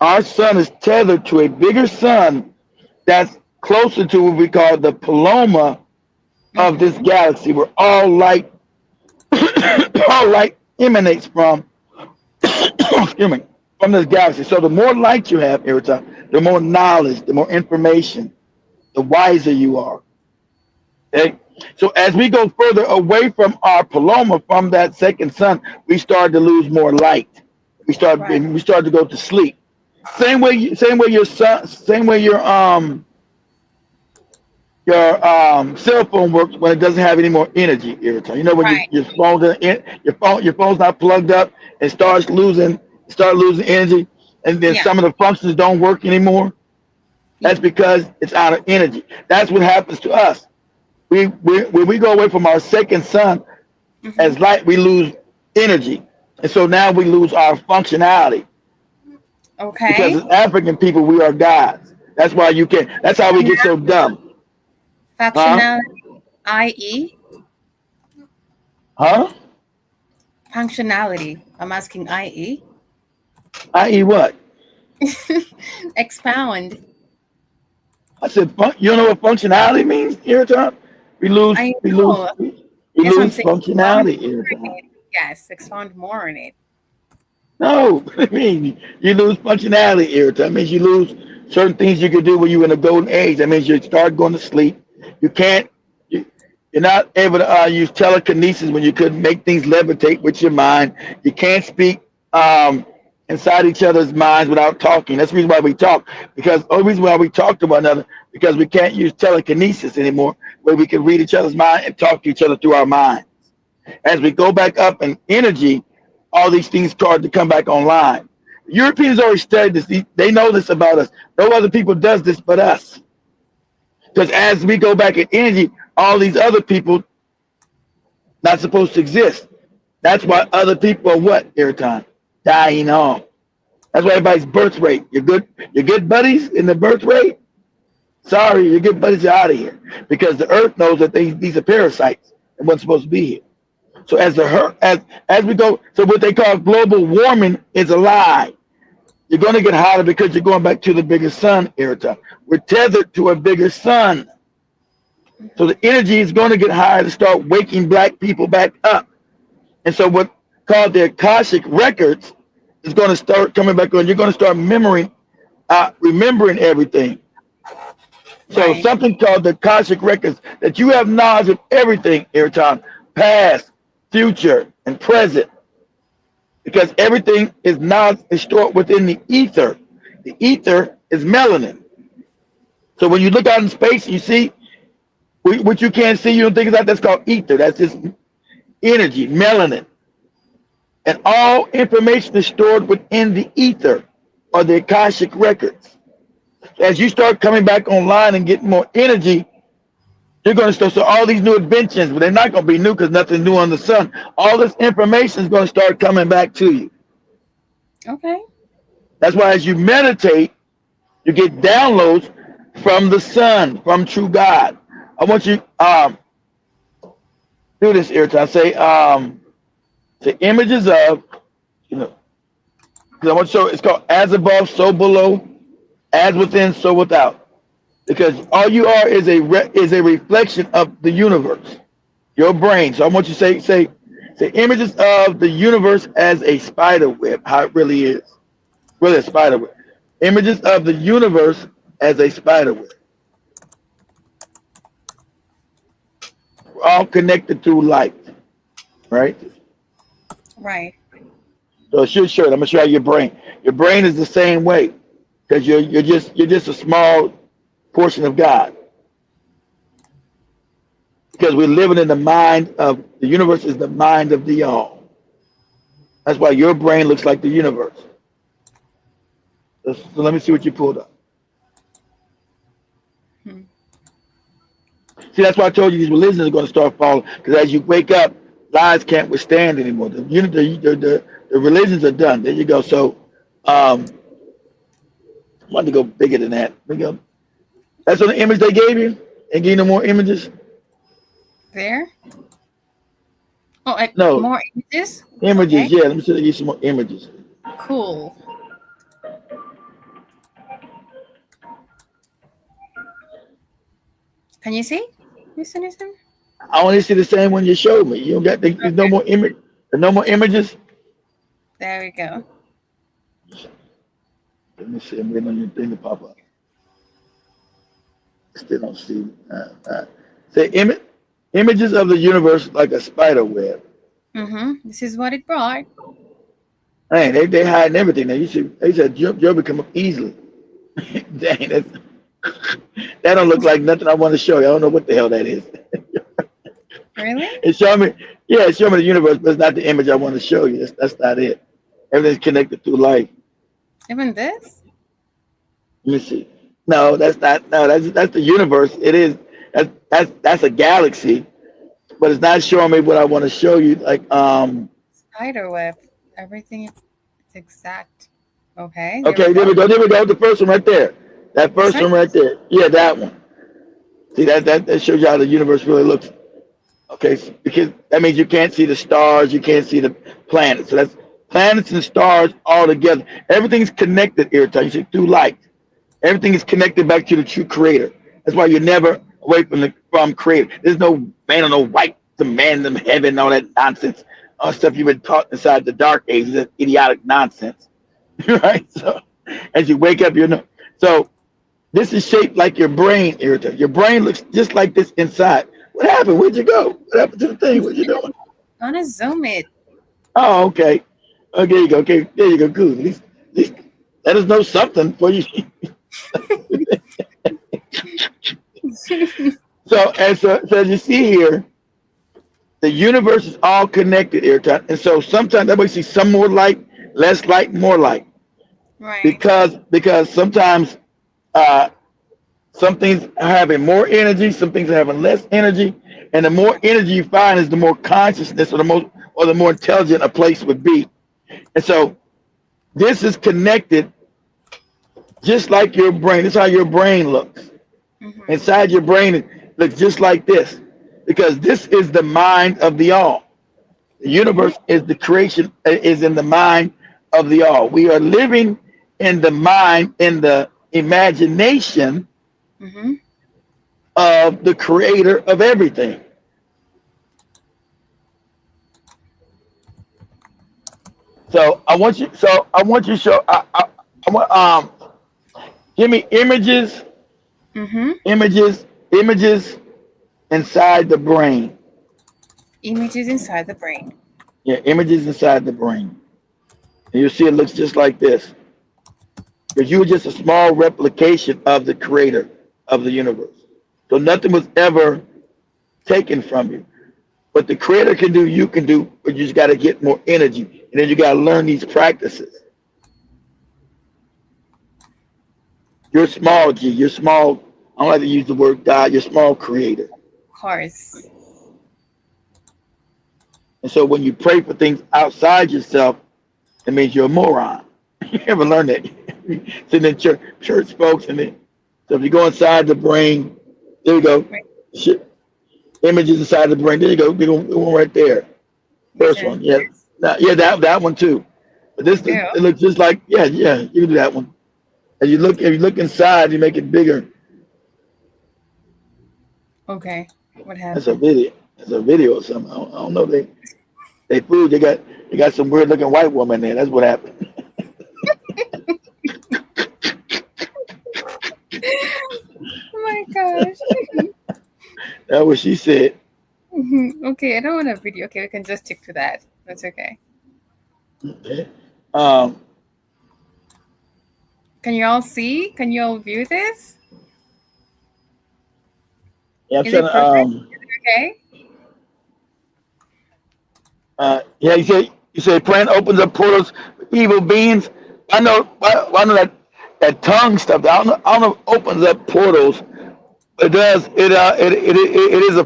Our sun is tethered to a bigger sun that's closer to what we call the Paloma of this galaxy, where all light emanates from excuse me, from this galaxy. So the more light you have, Iraton, the more knowledge, the more information, the wiser you are. Okay? So as we go further away from our Paloma, from that second sun, we start to lose more light. We start to go to sleep. Same way your cell phone works when it doesn't have any more energy, Iraton. You know when Right. your phone's not plugged up and start losing energy, and then Yeah. some of the functions don't work anymore. That's because it's out of energy. That's what happens to us. When we go away from our second sun as light, we lose energy, and so now we lose our functionality. Okay. Because as African people, we are gods. That's why you can. That's how we get so dumb. Functionality, i.e. Huh? Functionality. I'm asking i.e. I.e. what? Expound. I said, you don't know what functionality means, Iraton? We lose I know. Yes, I'm saying functionality, expound more Iraton. on it. Yes, expound more on it. No, I mean, you lose functionality, Iraton. That means you lose certain things you could do when you're in the golden age. That means you start going to sleep. You're not able to use telekinesis when you could make things levitate with your mind. You can't speak inside each other's minds without talking. That's the reason why we talk. Because the only reason why we talk to one another, because we can't use telekinesis anymore, where we can read each other's mind and talk to each other through our minds. As we go back up in energy, all these things start to come back online. Europeans already studied this. They know this about us. No other people does this but us. Because as we go back in energy, all these other people not supposed to exist. That's why other people are what, Iraton? Dying off. That's why everybody's birth rate. Your good buddies in the birth rate. Sorry, your good buddies are out of here. Because the earth knows that these are parasites and wasn't supposed to be here. So as we go, so what they call global warming is a lie. You're going to get hotter because you're going back to the bigger sun every time. We're tethered to a bigger sun. So the energy is going to get higher to start waking black people back up. And so what called the Akashic records is going to start coming back on. You're going to start remembering everything. So Right. something called the Akashic records, that you have knowledge of everything every time, past, future, and present. Because everything is knowledge is stored within the ether. The ether is melanin. So when you look out in space, you see what you can't see, you don't think about, that's called ether. That's just energy, melanin. And all information is stored within the ether or the Akashic records. As you start coming back online and getting more energy, you're going to start, so all these new inventions, but they're not going to be new because nothing's new on the sun. All this information is going to start coming back to you. Okay. That's why as you meditate, you get downloads from the sun, from true God. I want you do this every time. Say images of, because I want to show, it's called as above, so below, as within, so without. Because all you are is a reflection of the universe, your brain. So I want you to say images of the universe as a spider web, how it really is. Really a spider web. Images of the universe as a spider web. We're all connected through light, right? Right. So it should show it. I'm gonna show you your brain. Your brain is the same way, because you're just a small portion of God. Because we're living in the mind of the universe is the mind of the all. That's why your brain looks like the universe. So let me see what you pulled up. See, that's why I told you these religions are going to start falling. Because as you wake up, lies can't withstand anymore. The religions are done. There you go. So I wanted to go bigger than that. There you go. That's on the image they gave you? And give you no more images? There. Oh, No. more images. Images, Okay. yeah. Let me see if I give you some more images. Cool. Can you see, Mr. Newsom? I only see the same one you showed me. You don't got there's no more image. There's no more images. There we go. Let me see. I'm waiting on your thing to pop up. Still don't see. Say images of the universe like a spider web. This is what it brought. Man, they hiding everything. Now you see, they said Joe would come up easily. Dang, that don't look like nothing I want to show you. I don't know what the hell that is. Really? It showed me the universe, but it's not the image I want to show you. That's not it. Everything's connected through light. Even this? Let me see. No, that's not. No, that's the universe. It is. That's a galaxy, but it's not showing me what I want to show you. Like Spider web. Everything is exact. Okay. Okay, there we go. There we go. The first one right there. That first This one one? right there. Yeah, that one. See that shows you how the universe really looks. Okay, so because that means you can't see the stars, you can't see the planets. So that's planets and stars all together. Everything's connected here, you see, through light. Everything is connected back to the true creator. That's why you're never away from creator. There's no man on no white, the man in heaven, all that nonsense. All stuff you've been taught inside the dark ages, that idiotic nonsense. Right? So as you wake up, so this is shaped like your brain, Irrita. Your brain looks just like this inside. What happened? Where'd you go? What happened to the thing? What you doing? I want to zoom it. Oh, okay. Okay, there you go. Okay, there you go. Good. At least let us know something for you. So as you see here, the universe is all connected, Irrita. And so sometimes that way you see some more light, less light, more light. Right. Because sometimes some things are having more energy, some things are having less energy, and the more energy you find is the more consciousness or the more intelligent a place would be. And so this is connected just like your brain. This is how your brain looks. Inside your brain it looks just like this, because this is the mind of the all. The universe is the creation, is in the mind of the all. We are living in the mind, in the imagination Mm-hmm. of the creator of everything. So I want you. So I want you to show. I want give me images, Mm-hmm. images inside the brain. Images inside the brain. Yeah, images inside the brain. And you see it looks just like this. Because you were just a small replication of the creator of the universe. So nothing was ever taken from you. What the creator can do, you can do, but you just got to get more energy. And then you got to learn these practices. You're small, G. You're small. I don't like to use the word God. You're small creator. Of course. And so when you pray for things outside yourself, it means you're a moron. You ever learn that? Sitting in church folks, and then so if you go inside the brain, there you go. Right. Shit. Images inside the brain. There you go. The one right there. First one. Yeah. Yeah, that one too. But this Yeah. it looks just like yeah, you can do that one. And if you look inside, you make it bigger. Okay. What That's a happened? video. It's a video or something. I don't know. They fooled. They got some weird looking white woman there. That's what happened. Oh my gosh. That's what she said. Mhm. Okay, I don't want a video. Okay, we can just stick to that. That's okay. Okay. Um, Can you all see? Can you all view this? yeah, I'm Is trying it to. perfect? Okay. Yeah, you say praying opens up portals for evil beings. I know. I know that tongue stuff. I don't know if it opens up portals. It does. It is a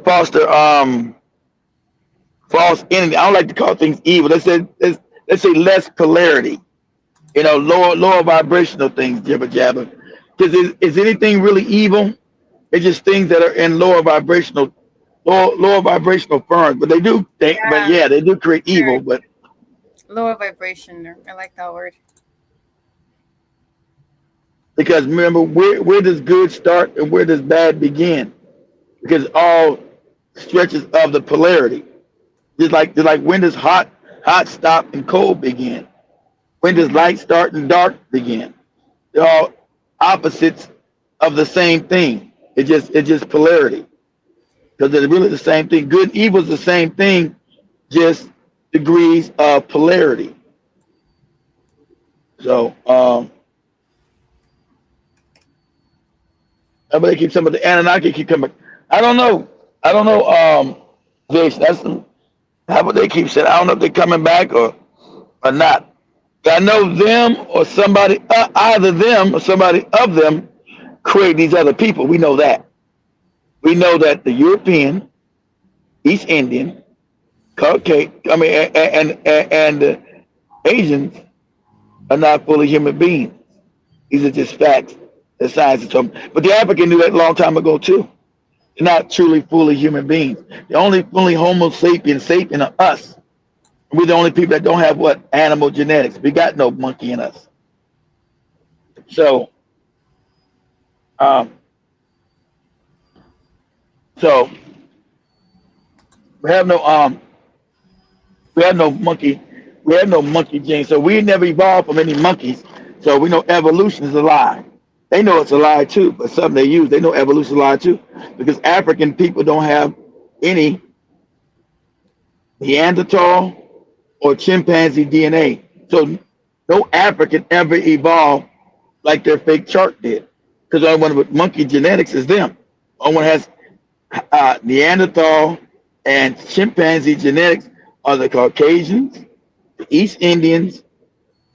false entity. I don't like to call things evil. Let's say less polarity. Lower vibrational things, jibber jabber. Because is anything really evil? It's just things that are in lower vibrational firms. But they do think, but Yeah, yeah, they do create evil. sure. But Lower vibration. I like that word. because remember, where does good start and where does bad begin? Because all stretches of the polarity. Just like when does hot stop and cold begin? When does Mm-hmm. light start and dark begin? They're all opposites of the same thing. It's just polarity. Because they're really the same thing. Good and evil is the same thing, just degrees of polarity. So everybody keeps some of the Anunnaki keep coming. I don't know. Jason, that's how about they keep saying. I don't know if they're coming back or not. I know them or somebody, either them or somebody of them create these other people. We know that. We know that the European, East Indian, Caucasian, and the Asians are not fully human beings. These are just facts that science has told me. But the African knew that a long time ago too. They're not truly fully human beings. The only fully Homo sapien are us. We're the only people that don't have what? Animal genetics. We got no monkey in us. So, um, so we have no monkey, gene. So we never evolved from any monkeys. So we know evolution is a lie. They know it's a lie too, but something they use. They know evolution is a lie too, because African people don't have any Neanderthal or chimpanzee DNA. So no African ever evolved like their fake chart did. Because the only one with monkey genetics is them. Only one has Neanderthal and chimpanzee genetics are the Caucasians, the East Indians,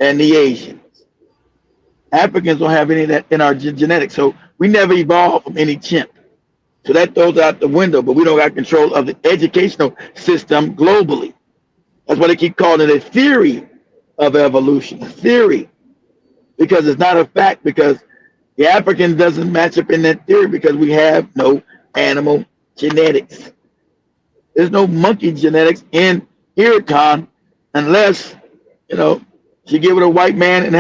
and the Asians. Africans don't have any of that in our genetics. So we never evolved from any chimp. So that throws out the window, but we don't got control of the educational system globally. That's why they keep calling it a theory of evolution, a theory, because it's not a fact, because the African doesn't match up in that theory because we have no animal genetics. There's no monkey genetics in Iricon unless, She get with a white man and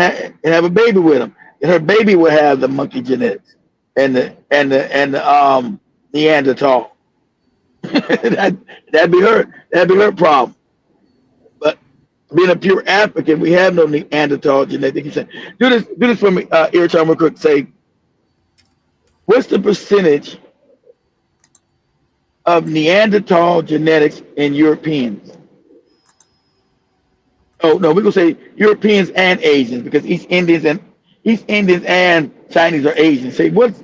have a baby with him, and her baby will have the monkey genetics and the Neanderthal. That'd be her problem. But being a pure African, we have no Neanderthal genetic. You say, do this for me, Irritam, real quick. Say, what's the percentage of Neanderthal genetics in Europeans? Oh no, we're gonna say Europeans and Asians because East Indians and Chinese are Asians. Say what's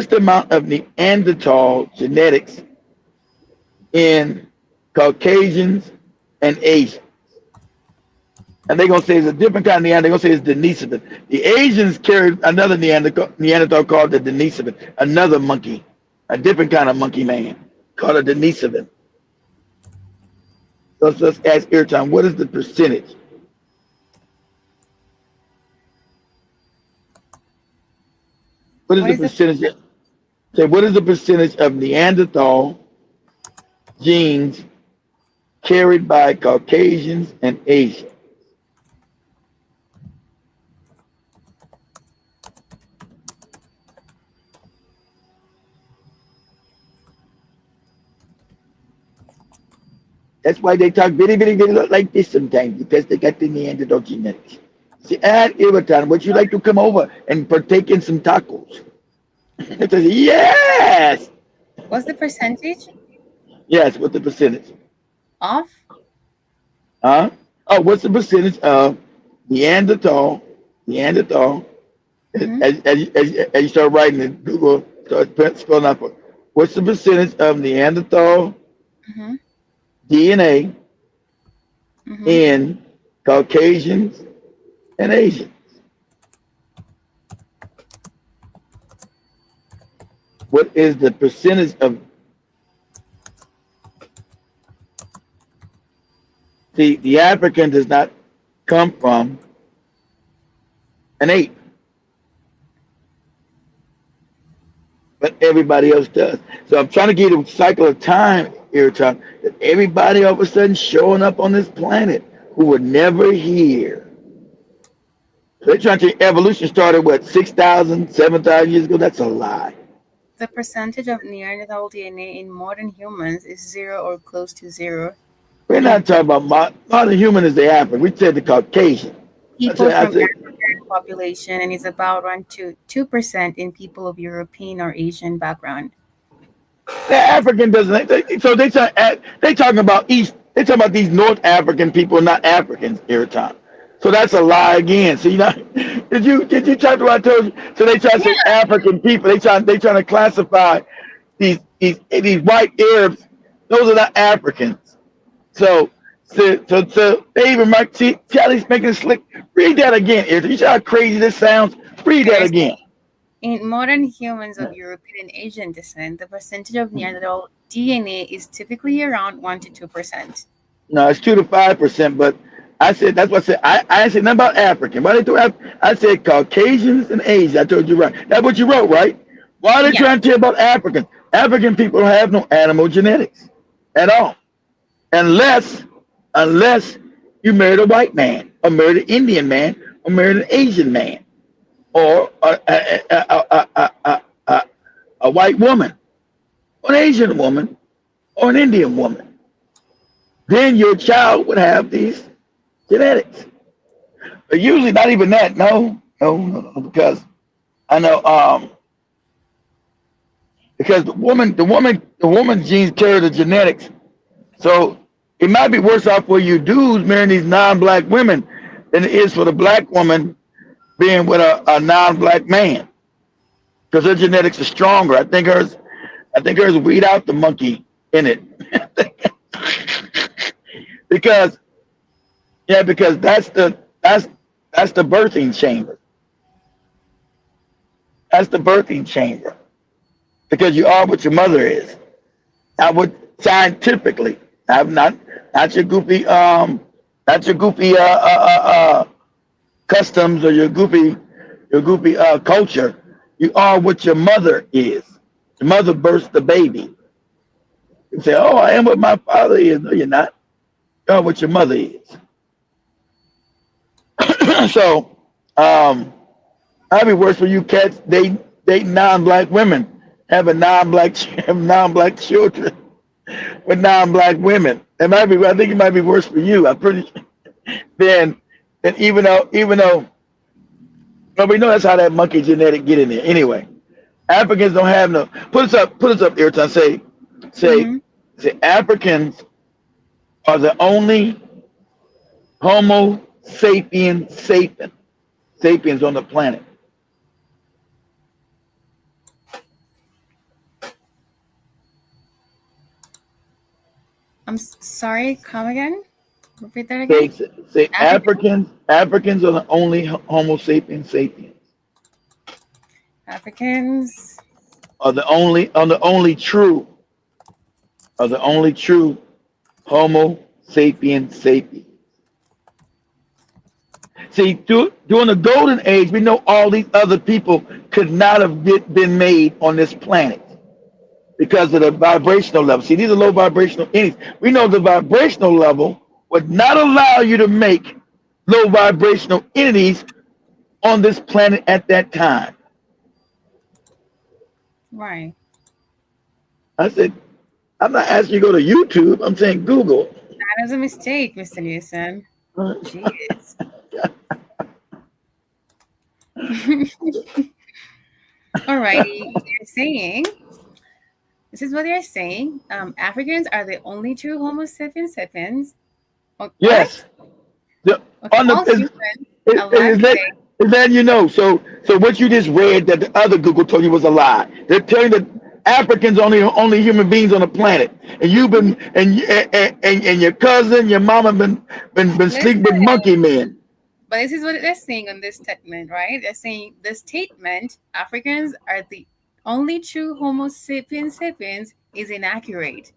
the amount of Neanderthal genetics in Caucasians and Asians? And they're gonna say it's a different kind of Neanderthal. They're gonna say it's Denisovan. The Asians carried another Neanderthal called the Denisovan, another monkey, a different kind of monkey man called a Denisovan. So let's ask Airtime, what is the percentage? What is the percentage? Say, what is the percentage of Neanderthal genes carried by Caucasians and Asians? That's why they talk very like this sometimes, because they got the Neanderthal genetics. See, at Irritan, would you like to come over and partake in some tacos? It says, yes! What's the percentage Yes, what's the percentage? of? Huh? Oh, what's the percentage of Neanderthal, Mhm. as you start writing in Google, start spelling out, what's the percentage of Neanderthal Mm-hmm. DNA Mm-hmm. in Caucasians and Asians? What is the percentage of the African does not come from an ape, but everybody else does. So I'm trying to get a cycle of time here, time that everybody all of a sudden showing up on this planet who were never here. They're trying to evolution started what 6,000, 7,000 years ago. That's a lie. The percentage of Neanderthal DNA in modern humans is 0 or close to 0. We're not talking about modern human is the African. We said the Caucasian. People I from said African population and is about 1 to 2% in people of European or Asian background. the African doesn't. So they talking about East. They talking about these North African people, not Africans every time. So that's a lie again. So did you talk to what I told you? So they try to say African people. They trying to classify these white Arabs. Those are not Africans. So they even might see how he's making it slick. Read that again, Eric. You see how crazy this sounds? Read that again. In modern humans of European and Asian descent, the percentage of Neanderthal DNA is typically around 1 to 2%. No, it's 2 to 5%. But I said that's what I said. I said nothing about African. Why they do? I said Caucasians and Asians. I told you right. That's what you wrote, right? Why are they trying to tell you about Africans? African people don't have no animal genetics at all, unless you married a white man, or married an Indian man, or married an Asian man, or a white woman, or an Asian woman, or an Indian woman. Then your child would have these genetics. But usually not even that. No, because I know because the woman's genes carry the genetics. So it might be worse off for you dudes marrying these non-black women than it is for the black woman being with a non-black man, because her genetics are stronger. I think hers weed out the monkey in it. because that's the birthing chamber. That's the birthing chamber. Because you are what your mother is. I would scientifically, I'm not your goofy customs or your goofy culture. You are what your mother is. Your mother births the baby. You say, "Oh, I am what my father is." No, you're not. You are what your mother is. So, that'd be worse for you cats. They date non-black women, having non-black children with non-black women. It might be. I think it might be worse for you. I'm pretty than even though but we know that's how that monkey genetic get in there. Anyway, Africans don't have no. Put us up, Airtime. Mm-hmm. Say Africans are the only Homo sapiens on the planet. Sorry, come again. Repeat that Say, again. say African Africans are the only Homo sapiens. Africans. Are the only true Homo sapiens. See, during the golden age, we know all these other people could not have been made on this planet because of the vibrational level. See, these are low vibrational entities. We know the vibrational level would not allow you to make low vibrational entities on this planet at that time. Right. I said, I'm not asking you to go to YouTube. I'm saying Google. That is a mistake, Mr. Newsom. Jeez. Alrighty, this is what they're saying. Africans are the only true Homo sapiens. Oh, Yes. The, okay, on the, all humans is alive that, today. is that you know? So what you just read that the other Google told you was a lie. They're telling you that Africans only human beings on the planet, and you've been and your cousin, your mama been sleeping with monkey men. But this is what they're saying on this statement, right? They're saying the statement Africans are the only true Homo sapiens is inaccurate.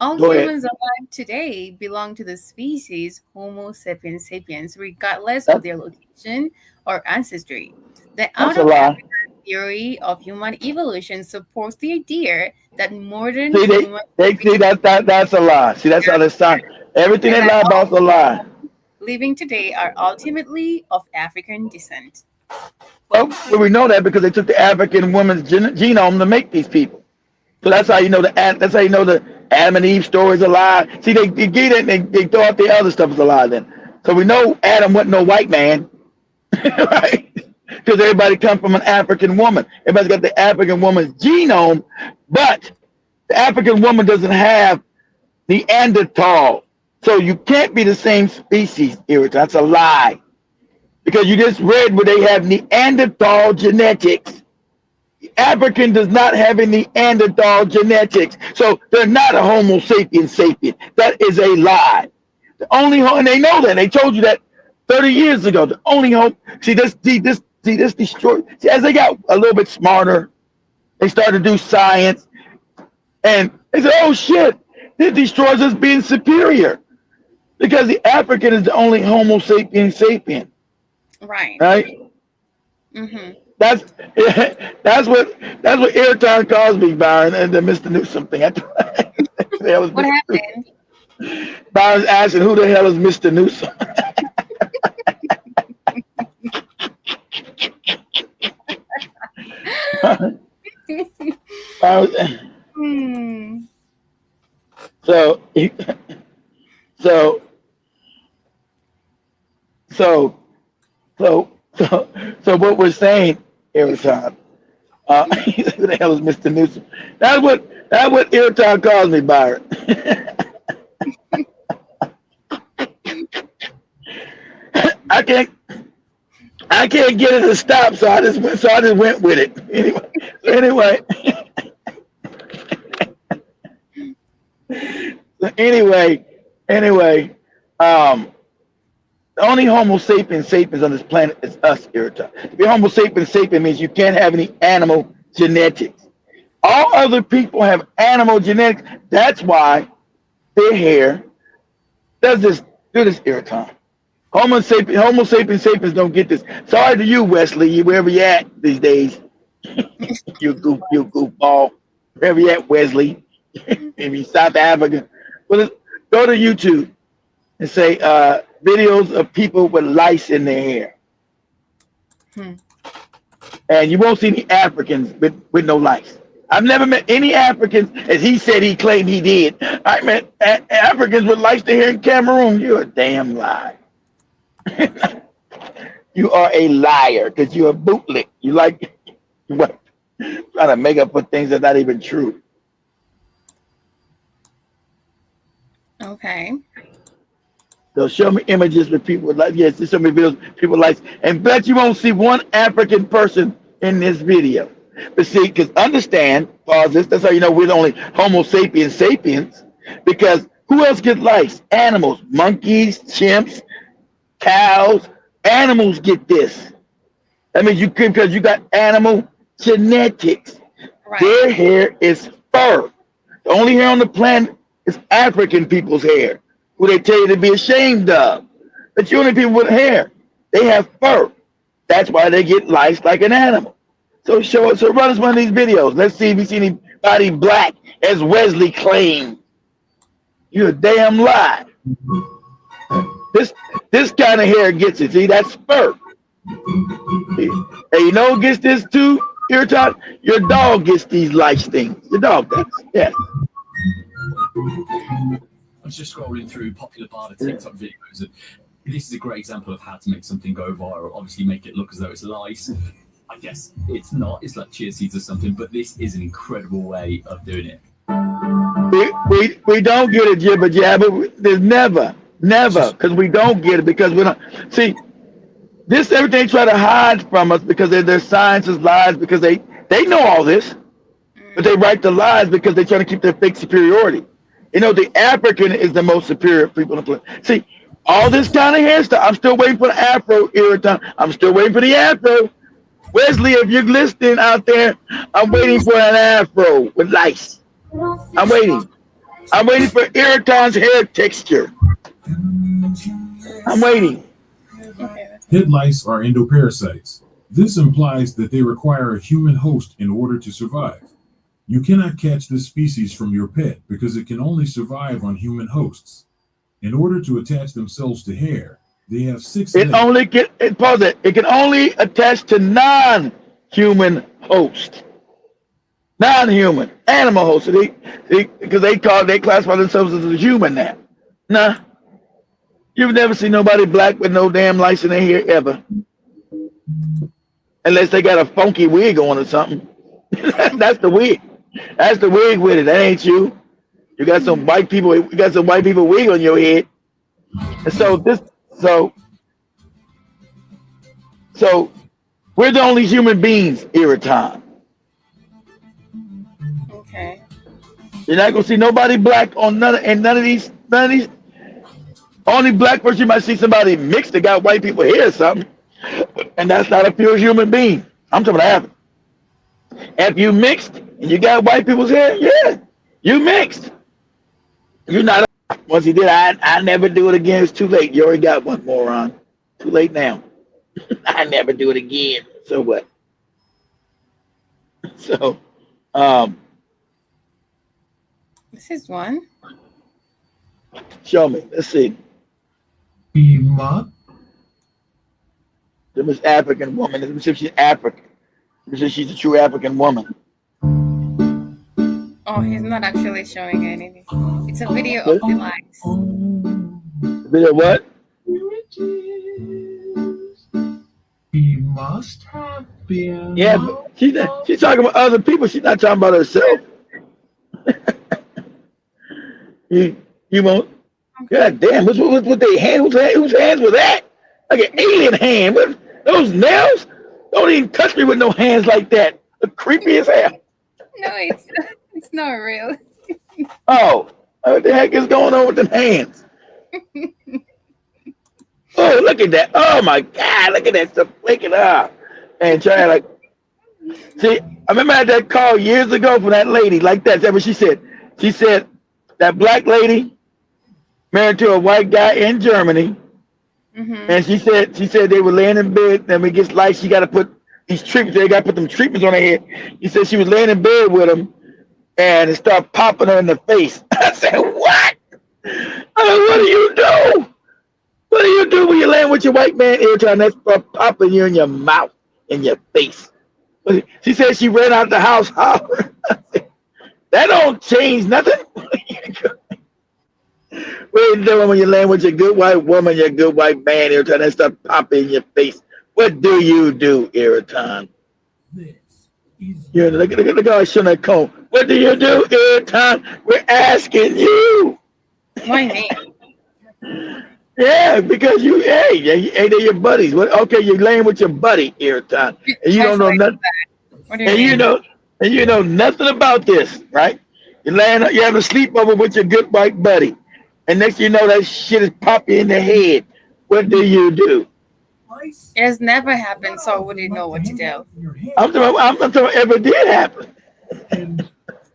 All Go ahead. humans alive today belong to the species Homo sapiens, regardless of their location or ancestry. The That's out a of lie. Africa theory of human evolution supports the idea that modern See, human that's a lie. See, that's how they sound. Everything they And lie that about's a lie. living today are ultimately of African descent. Well, we know that because they took the African woman's genome to make these people. So that's how you know the Adam and Eve story is a lie. See, they get it and they throw out the other stuff as a lie then. So we know Adam wasn't no white man, right? Because everybody comes from an African woman. Everybody's got the African woman's genome, but the African woman doesn't have Neanderthal. So you can't be the same species, Eric. That's a lie. Because you just read where they have Neanderthal genetics. The African does not have any Neanderthal genetics. So they're not a Homo sapiens sapien. That is a lie. The only and they know that. They told you that 30 years ago. The only Homo. See this destroyed. See, as they got a little bit smarter, they started to do science. And they said, oh shit, this destroys us being superior. Because the African is the only Homo sapiens sapien. Right. Right? Mm-hmm. That's what Airtime calls me, Byron, and the Mr. Newsom thing. What happened? Byron's asking who the hell is Mr. Newsom? So what we're saying every time, who the hell is Mr. Newsom? That's what Airtime calls me, Byron. I can't get it to stop, so I just went with it. Anyway, the only Homo sapiens on this planet is us, Irritar. To be Homo sapiens means you can't have any animal genetics. All other people have animal genetics. That's why their hair does this. Do this, Irritar. Homo sapiens don't get this. Sorry to you, Wesley, you wherever you at these days. you goofball. Wherever you at, Wesley. Maybe South Africa. Well, go to YouTube and say videos of people with lice in their hair. Hmm. And you won't see any Africans with no lice. I've never met any Africans, as he said he claimed he did. I met Africans with lice here in Cameroon. You're a damn lie. You are a liar because you're a bootlick. You like what? Trying to make up for things that's not even true. Okay. So show me images with people with lice. Yes, show me videos people lice. And bet you won't see one African person in this video. But see, because understand, pause this, that's how you know we're the only Homo sapiens, because who else gets lice? Animals, monkeys, chimps, cows, animals get this. That means you could, because you got animal genetics. Right. Their hair is fur. The only hair on the planet is African people's hair, who they tell you to be ashamed of. But you only people with hair, they have fur. That's why they get lice like an animal. So run us one of these videos. Let's see if you see anybody black, as Wesley claimed. You're a damn lie. This kind of hair gets it. See, that's fur. And you know who gets this too? Irritant? Your dog gets these lice things. Your dog does. Yes. I was just scrolling through popular barter TikTok videos, and this is a great example of how to make something go viral. Obviously, make it look as though it's lice. I guess it's not. It's like chia seeds or something, but this is an incredible way of doing it. We don't get it, jibber jabber. There's never, because we don't get it because we don't see this. Everything try to hide from us because their science is lies because they know all this, but they write the lies because they're trying to keep their fake superiority. You know, the African is the most superior people on the planet. See, all this kind of hairstyle. I'm still waiting for the afro, Irritant. I'm still waiting for the afro. Wesley, if you're listening out there, I'm waiting for an afro with lice. I'm waiting. I'm waiting for Irritant's hair texture. I'm waiting. Head lice are endoparasites. This implies that they require a human host in order to survive. You cannot catch this species from your pet because it can only survive on human hosts. In order to attach themselves to hair, they have 6 legs. It can only attach to non-human host. Non-human animal host. Because they classify themselves as a human now. Nah. You've never seen nobody black with no damn lice in their hair ever. Unless they got a funky wig on or something. That's the wig. That's the wig with it. That ain't you. You got some white people wig on your head. And so we're the only human beings, Irritant. Okay. You're not gonna see nobody black on none of these. Only black person you might see somebody mixed that got white people hair or something, and that's not a pure human being. I'm talking about having. If you mixed and you got white people's hair, yeah, you mixed. You're not. Once you did, I never do it again. It's too late. You already got one, moron. Too late now. I never do it again. So what? So, This is one. show me. Let's see. Ima, This African woman. Let me see if she's African. Let me see if she's a true African woman. Oh, he's not actually showing anything. It's a video of the lights. Video what? he must have been. Yeah, but she's talking about other people. She's not talking about herself. you won't. God damn! What's with their hand? Whose hands were that? Like an alien hand. What, those nails? Don't even touch me with no hands like that. The creepy as hell. No, it's not real. Oh, what the heck is going on with them hands? Oh, look at that. Oh my God, look at that stuff flaking up. And trying like, see, I remember I had that call years ago from that lady like that. That's what she said. She said that black lady married to a white guy in Germany. Mm-hmm. And she said they were laying in bed. And when it gets light, she got to put these treatments. They got to put them treatments on her head. He said she was laying in bed with him, and it started popping her in the face. I said, "What? I said, what do you do? What do you do when you're laying with your white man every time that start popping you in your mouth? in your face. But she said she ran out the house hollering. That don't change nothing. What are you doing when you're laying with your good white woman, your good white man, every time that stuff pop in your face? What do you do, Iraton? Look how I show that comb. What do you do, Iraton? We're asking you. Why me? Yeah, because they're your buddies. Okay, you're laying with your buddy, Iraton, and you don't know nothing. What do you mean? You know nothing about this, right? You're having a sleepover with your good white buddy, and next you know that shit is popping in the head. What do you do? It has never happened, so I wouldn't know what to do. I'm talking if it did happen.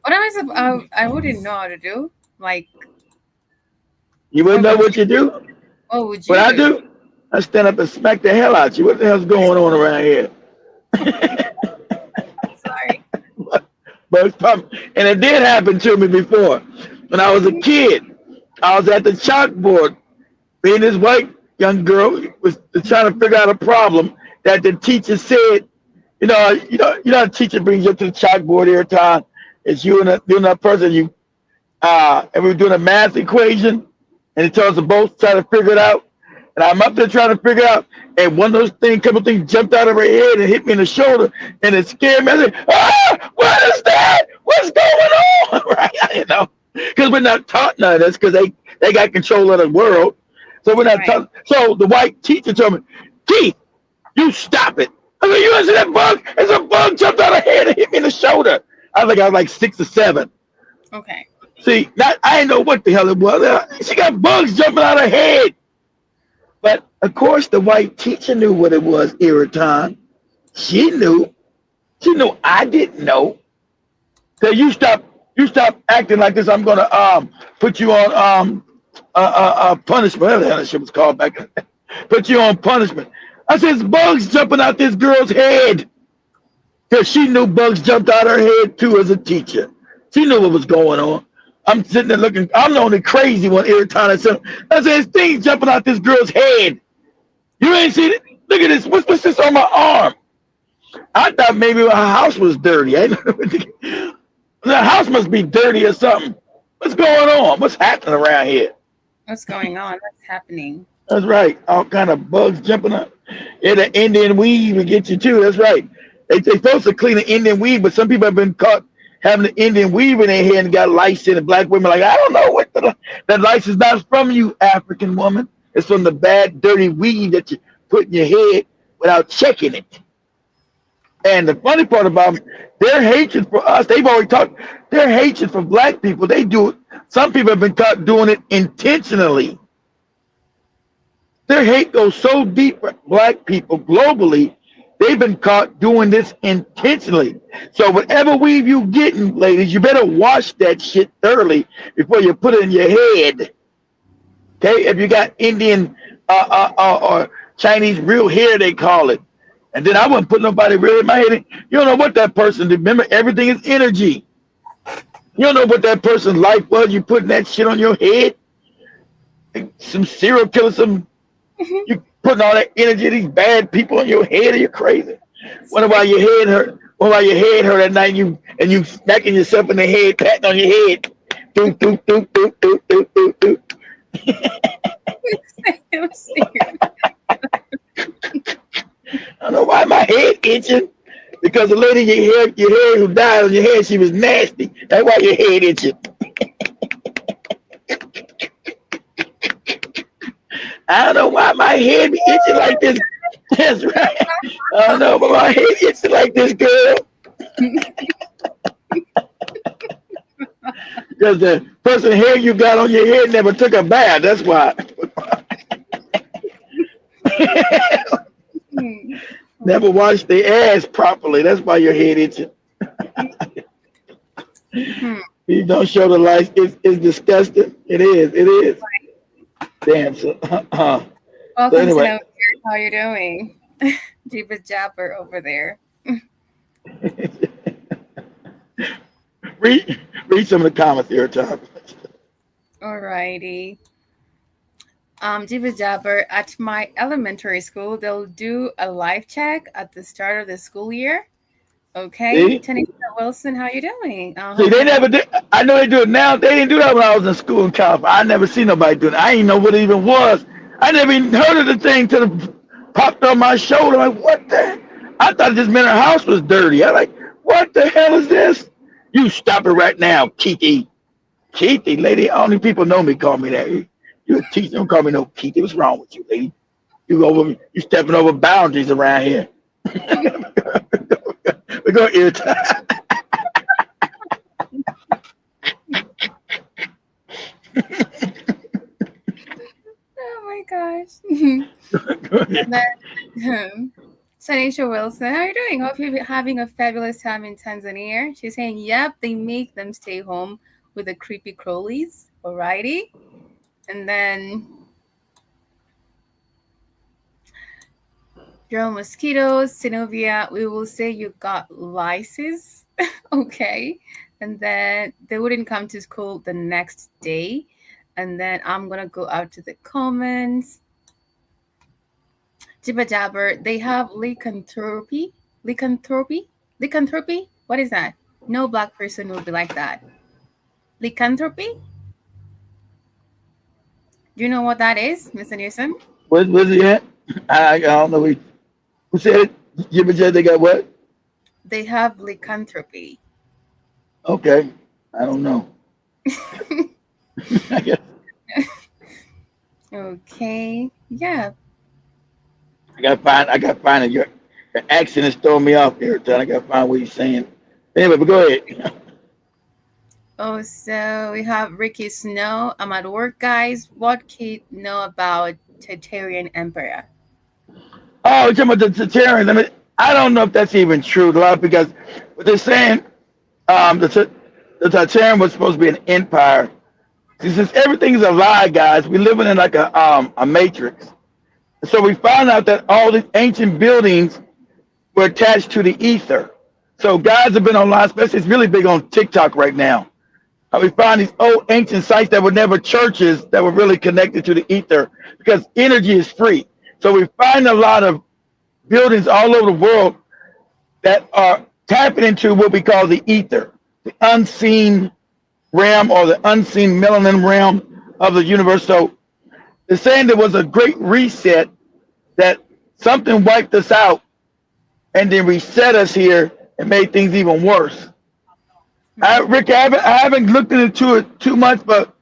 What am I supposed? I wouldn't know how to do. Like, you wouldn't know what you do. What would you? What I do? I stand up and smack the hell out you. What the hell's going on around here? Sorry. But it's and it did happen to me before. When I was a kid, I was at the chalkboard. Me and this white young girl was trying to figure out a problem that the teacher said, the teacher brings you up to the chalkboard every time. It's you and that person, and we were doing a math equation, and he tells us both try to figure it out. And I'm up there trying to figure it out, and one of those couple things jumped out of her head and hit me in the shoulder, and it scared me. I said, what is that? What's going on? Right? Because we're not taught none of this because they got control of the world. So we're not taught. So the white teacher told me, Keith, you stop it. I said, you see that bug? There's a bug jumped out of her head and hit me in the shoulder. I was like 6 or 7. Okay. See, I didn't know what the hell it was. She got bugs jumping out of her head. But of course, the white teacher knew what it was, Iraton. She knew. She knew I didn't know. So you stop acting like this. I'm gonna put you on punishment. Whatever the hell that shit was called back then. Put you on punishment. I said, bugs jumping out this girl's head. Because she knew bugs jumped out her head too as a teacher. She knew what was going on. I'm sitting there looking. I'm the only crazy one, Iraton. I said, there's things jumping out this girl's head. You ain't seen it? Look at this. What's this on my arm? I thought maybe her house was dirty. The house must be dirty or something. What's going on? What's happening around here? What's going on? What's happening? That's right. All kind of bugs jumping up. Yeah, the Indian weed will get you too. That's right. They're supposed to clean the Indian weed, but some people have been caught having the Indian weave in their head and got lice in it. Black women like, I don't know what that lice is not from you, African woman. It's from the bad, dirty weed that you put in your head without checking it. And the funny part about them, their hatred for us, they've always talked, their hatred for black people, they do it. Some people have been caught doing it intentionally. Their hate goes so deep for black people globally, they've been caught doing this intentionally. So whatever weave you getting, ladies, you better wash that shit thoroughly before you put it in your head. Okay, if you got Indian or Chinese real hair, they call it. And then I wouldn't put nobody real in my head. You don't know what that person did. Remember, everything is energy. You don't know what that person's life was. You putting that shit on your head. Some serial killer, you putting all that energy of these bad people on your head. Are you crazy? Wonder why your head hurt. Wonder why your head hurt at night. And you smacking yourself in the head, patting on your head. Doop, doop, doop, doop, doop, doop, doop, doop. I don't know why my head itching. Because the lady your hair who died on your head, she was nasty. That's why your head itching. I don't know why my head be itching like this. That's right. I don't know, but my head itching like this, girl. Because the person hair you got on your head never took a bath. That's why. Never washed their ass properly. That's why your head itching. You don't show the lights. It's disgusting. It is. Damn. Welcome so anyway. to know how you're doing. Jeepers Japper over there. read some of the comments here, Tom. Alrighty. Jibba Jabber, at my elementary school, they'll do a life check at the start of the school year. Okay, See? Tanisha Wilson, how you doing? See, they never did. I know they do it now. They didn't do that when I was in school in California. I never seen nobody do it. I didn't know what it even was. I never even heard of the thing till it popped on my shoulder. I'm like, what the heck? I thought it just meant her house was dirty. I'm like, what the hell is this? You stop it right now, Kiki. Kiki, lady. Only people know me call me that. You a teacher, don't call me no Kiki. What's wrong with you, lady? You stepping over boundaries around here. We're going to irritate. Oh my gosh. And then, Tanisha Wilson, how are you doing? Hope you're having a fabulous time in Tanzania. She's saying, yep, they make them stay home with the creepy crawlies. Alrighty. And then Girl Mosquitoes, Synovia, we will say you got lysis. Okay. And then they wouldn't come to school the next day. And then I'm going to go out to the comments. Jibba Jabber, they have lycanthropy. Lycanthropy? Lycanthropy? What is that? No black person will be like that. Lycanthropy? Do you know what that is, Mr. Newsom? Where's he at? I don't know. Who said it? Jibba Jabber, they got what? They have lycanthropy. Okay. I don't know. I guess. Okay. Yeah. I gotta find it. Your accent is throwing me off every time. I gotta find what he's saying. Anyway, but go ahead. Oh, so we have Ricky Snow. I'm at work, guys. What kid know about Tartarian Empire? Oh, you're talking about the Tartarians. I don't know if that's even true. A lot of because what they're saying, the Tartarian was supposed to be an empire. Since everything is a lie, guys, we're living in like a matrix. So we found out that all these ancient buildings were attached to the ether. So guys have been online, especially it's really big on TikTok right now. We found these old ancient sites that were never churches that were really connected to the ether because energy is free. So we find a lot of buildings all over the world that are tapping into what we call the ether, the unseen realm or the unseen melanin realm of the universe. So they're saying there was a great reset, that something wiped us out and then reset us here and made things even worse. Rick, I haven't looked into it too much, but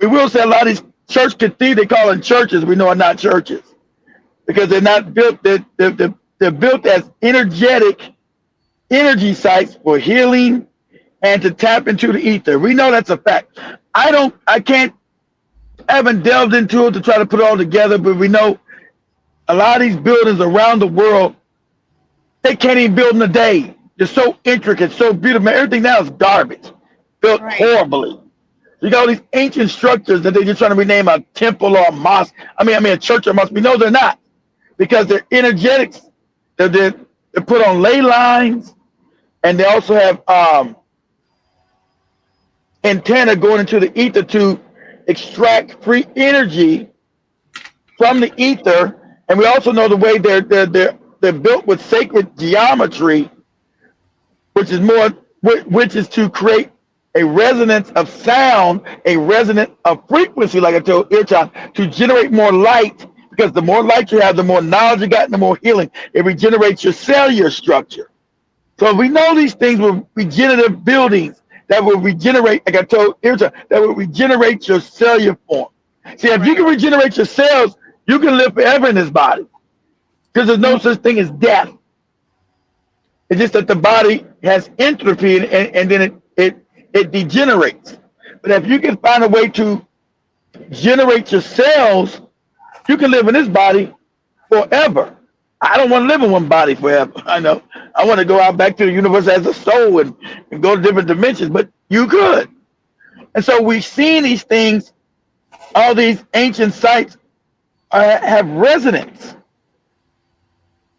we will say a lot of these church cathedrals, they call them churches, we know are not churches because they're not built, they're built as energetic energy sites for healing and to tap into the ether. We know that's a fact. I haven't delved into it to try to put it all together, but we know a lot of these buildings around the world, they can't even build in a day. They're so intricate, so beautiful. Everything now is garbage, built horribly. You got all these ancient structures that they're just trying to rename a temple or a mosque. I mean a church or mosque. We know they're not because they're energetics. They're put on ley lines, and they also have antenna going into the ether to extract free energy from the ether. And we also know the way they're built with sacred geometry, which is to create a resonance of sound, a resonance of frequency, like I told Irchan, to generate more light, because the more light you have, the more knowledge you got, and the more healing. It regenerates your cellular structure. So we know these things were regenerative buildings that will regenerate, like I told Irchan, that will regenerate your cellular form. See, if you can regenerate your cells, you can live forever in this body, because there's no such thing as death. It's just that the body has entropy and then it degenerates. But if you can find a way to generate your cells, you can live in this body forever. I don't want to live in one body forever. I know. I want to go out back to the universe as a soul and go to different dimensions, but you could. And so we've seen these things, all these ancient sites have resonance.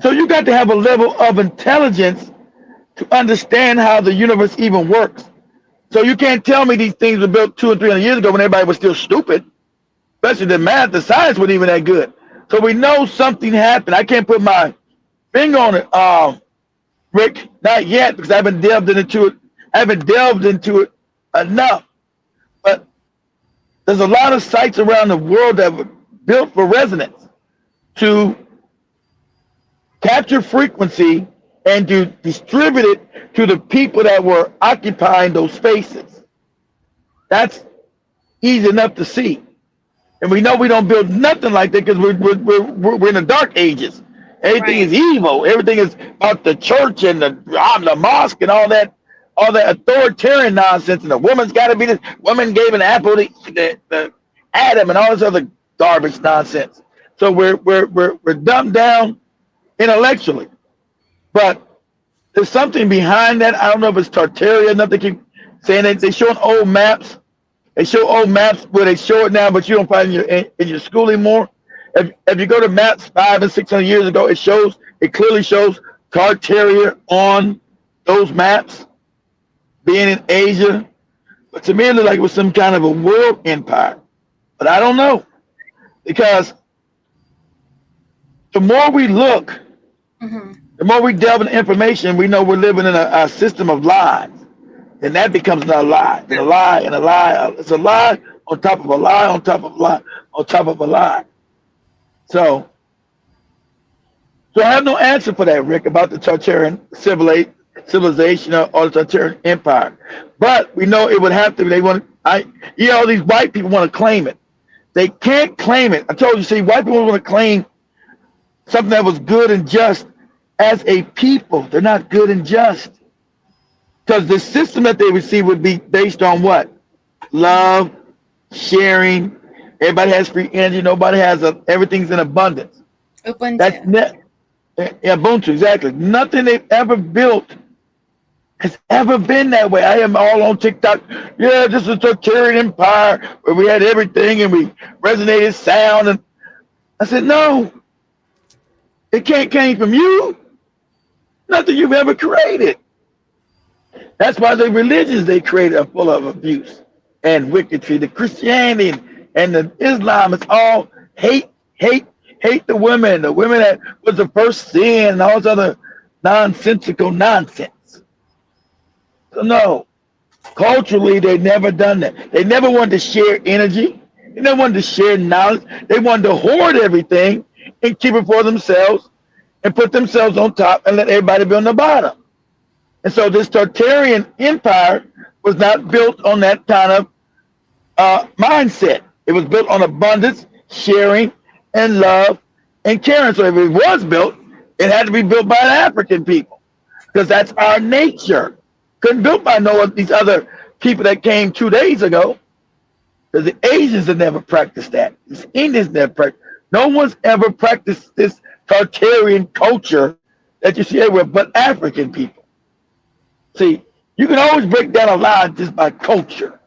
So you got to have a level of intelligence to understand how the universe even works. So you can't tell me these things were built 200 or 300 years ago when everybody was still stupid. especially the math, the science wasn't even that good. So we know something happened. I can't put my finger on it, Rick, not yet, because I haven't delved into it. I haven't delved into it enough. But there's a lot of sites around the world that were built for resonance to capture frequency and to distribute it to the people that were occupying those spaces. That's easy enough to see. And we know we don't build nothing like that because we're in the dark ages. Everything is evil. Everything is about the church and the mosque and all that authoritarian nonsense. And the woman's got to be this. Woman gave an apple to Adam and all this other garbage nonsense. So we're dumbed down intellectually, but there's something behind that. I don't know if it's Tartaria enough. They keep saying that they showing old maps. They show old maps where they show it now, but you don't find it in your school anymore. If you go to maps 500 and 600 years ago, it clearly shows Tartaria on those maps being in Asia. But to me, it looked like it was some kind of a world empire. But I don't know, because the more we look, the more we delve into information, we know we're living in a system of lies. And that becomes another lie, and a lie, and a lie. It's a lie on top of a lie, on top of a lie, on top of a lie. So I have no answer for that, Rick, about the Tartarian civilization or the Tartarian empire. But we know it would have to. All these white people want to claim it. They can't claim it. I told you, see, white people want to claim something that was good and just as a people. They're not good and just. Because the system that they receive would be based on what? Love, sharing. Everybody has free energy. Nobody has everything's in abundance. Ubuntu. Ubuntu, exactly. Nothing they've ever built has ever been that way. I am all on TikTok. Yeah, this is a Tartarian empire where we had everything and we resonated sound. And I said, no, it can't came from you. Nothing you've ever created. That's why the religions they created are full of abuse and wickedry. The Christianity and the Islam is all hate the women. The women that was the first sin and all this other nonsensical nonsense. So no, culturally they never done that. They never wanted to share energy. They never wanted to share knowledge. They wanted to hoard everything and keep it for themselves and put themselves on top and let everybody be on the bottom. And so this Tartarian empire was not built on that kind of mindset. It was built on abundance, sharing, and love, and caring. So if it was built, it had to be built by the African people, because that's our nature. Couldn't be built by these other people that came 2 days ago, because the Asians have never practiced that. The Indians never practiced. No one's ever practiced this Tartarian culture that you see everywhere but African people. See, you can always break down a lie just by culture.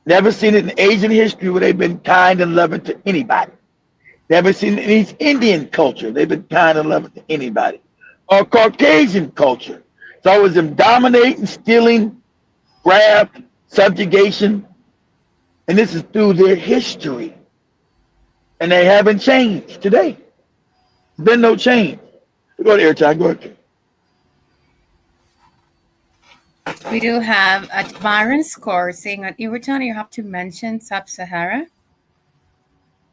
Never seen it in Asian history where they've been kind and loving to anybody. Never seen it in East Indian culture. They've been kind and loving to anybody. Or Caucasian culture. It's always them dominating, stealing, graft, subjugation. And this is through their history. And they haven't changed today. There's been no change. Go to airtime. Go ahead. We do have Byron Score saying on Iwerton, you have to mention Sub-Sahara.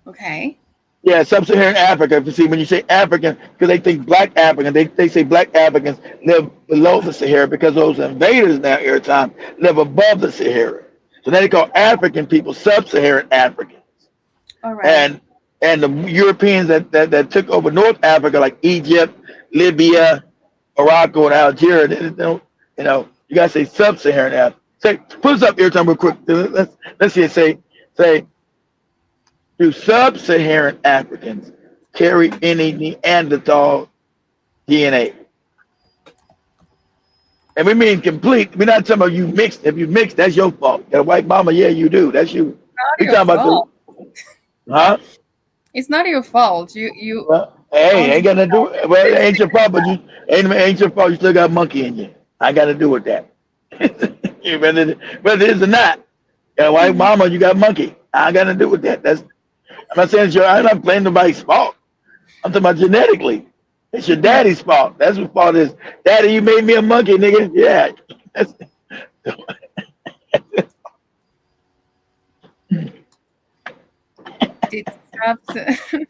Okay. Yeah, Sub-Saharan Africa. See, when you say African, because they think Black African, they say Black Africans live below the Sahara because those invaders now, airtime, live above the Sahara. So now they call African people Sub-Saharan Africans. All right. And the Europeans that took over North Africa, like Egypt, Libya, Morocco, and Algeria, they don't, you gotta say Sub-Saharan Africa. Say, put us up airtime real quick. Let's see it say, do Sub-Saharan Africans carry any Neanderthal DNA? And we mean complete. We're not talking about you mixed. If you mixed, that's your fault. You got a white mama, yeah, you do. That's you. We're talking about huh? It's not your fault. You. Well, hey, ain't gonna do it. Well, it ain't your fault, but ain't your fault. You still got monkey in you. I got to do with that. whether it is or not, got a white mama, you got monkey. I got to do with that. I'm not saying I'm not blaming nobody's fault. I'm talking about genetically. It's your daddy's fault. That's what fault is. Daddy, you made me a monkey, nigga. Yeah. That's, Did subs-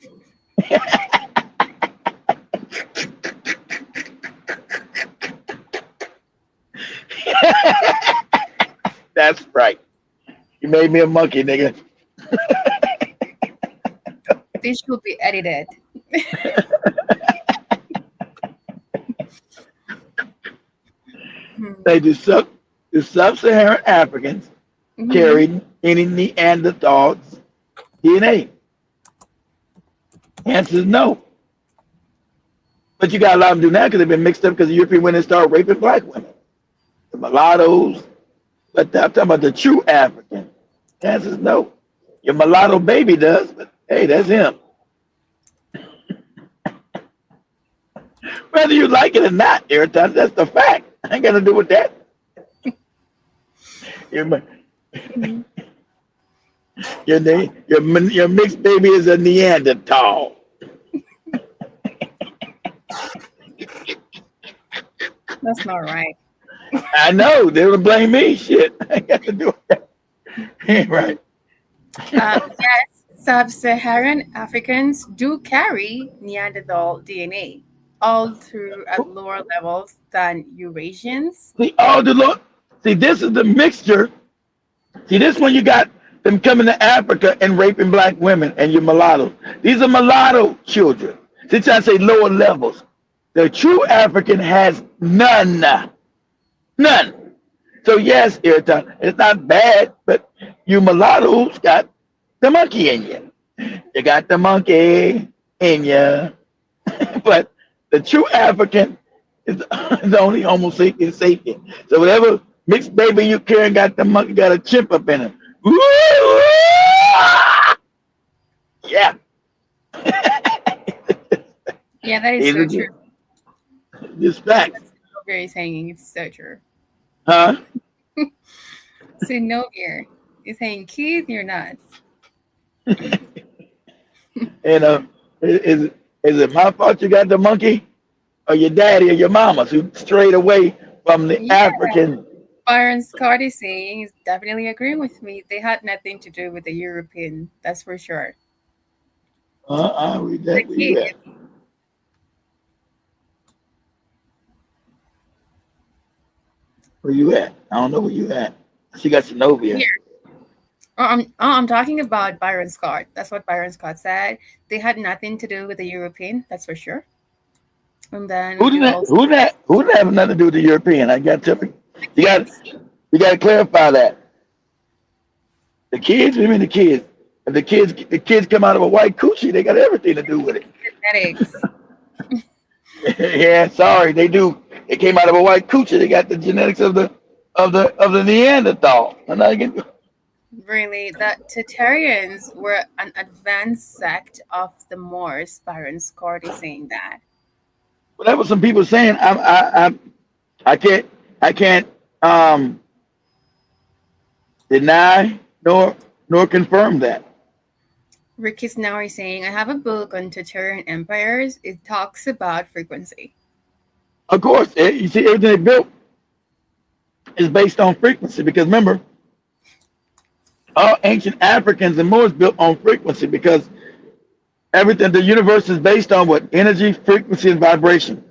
that's right. You made me a monkey, nigga. this should be edited. They the sub-Saharan Africans Mhm. carried any Neanderthals DNA. Answer is no. But you got a lot of them do now because they've been mixed up because the European women started raping black women. The mulattoes. But I'm talking about the true African. The answer is no. Your mulatto baby does, but hey, that's him. Whether you like it or not, Airtime, that's the fact. I ain't got to do with that. Your, Mhm. your mixed baby is a Neanderthal. That's not right. I know they would blame me. Shit, I ain't got to do with that. Ain't right. Yes, sub-Saharan Africans do carry Neanderthal DNA, all through at lower levels than Eurasians. See, all the look. See, this is the mixture. See, this one you got them coming to Africa and raping black women and your mulattoes. These are mulatto children. Since I say lower levels, the true African has none. None. So yes, Airtime, it's not bad, but you mulattoes got the monkey in you. You got the monkey in you. But the true African is the only Homo sapien sapien. So whatever mixed baby you carrying got the monkey got a chimp up in him. Yeah. Yeah, that is so true. It's facts. That's very saying it's so true. Huh? So no ear is saying, Keith, you're nuts. And is it my fault you got the monkey? Or your daddy or your mama's who strayed away from the Yeah. African? Byron Scott is saying, he's definitely agreeing with me. They had nothing to do with the European, that's for sure. Where you at? Where you at? I don't know where you at. She got Synovia. Here. I'm talking about Byron Scott. That's what Byron Scott said. They had nothing to do with the European, that's for sure. And then Who did that have nothing to do with the European? I got to you got to clarify that. The kids, what do you mean the kids? If the kids come out of a white coochie, they got everything to do with it. genetics. Yeah, sorry, they do. They came out of a white coochie. They got the genetics of the Neanderthal. And I get Really, the Tatarians were an advanced sect of the Moors. Byron Scott is saying that. well, that was some people saying. I can't deny nor confirm that. Rick is now saying, I have a book on Tatarian empires. It talks about frequency. Of course, you see, everything they built is based on frequency. Because remember, all ancient Africans and Moors built on frequency because everything, the universe is based on what? Energy, frequency, and vibration.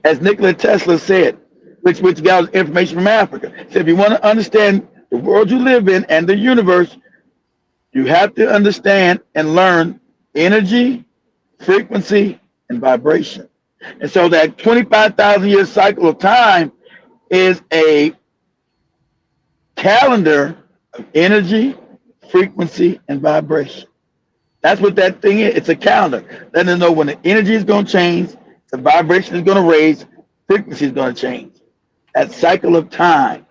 As Nikola Tesla said, which got information from Africa. So if you want to understand the world you live in and the universe, you have to understand and learn energy, frequency, and vibration. And so that 25,000 year cycle of time is a calendar of energy, frequency, and vibration. That's what that thing is. It's a calendar. Letting us know when the energy is going to change, the vibration is going to raise, frequency is going to change. That cycle of time.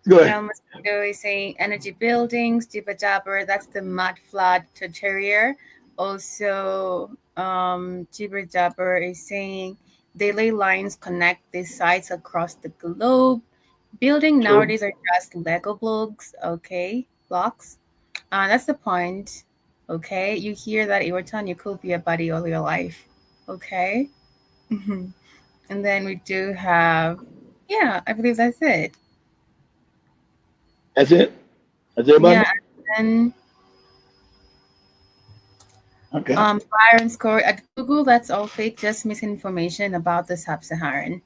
Go ahead. El Mosquito is saying energy buildings, Jibba Jabber, that's the mud flat Tatarier. Also, Jibba Jabber is saying daily lines connect these sites across the globe. Building True. nowadays are just Lego blocks, okay, blocks. That's the point. Okay, you hear that, Iwerton, you could be a buddy all your life. Okay. Mhm. And then we do have, yeah, I believe that's it. That's it. That's everybody. Yeah, and Okay. Byron score at Google, that's all fake, just misinformation about the sub-Saharan.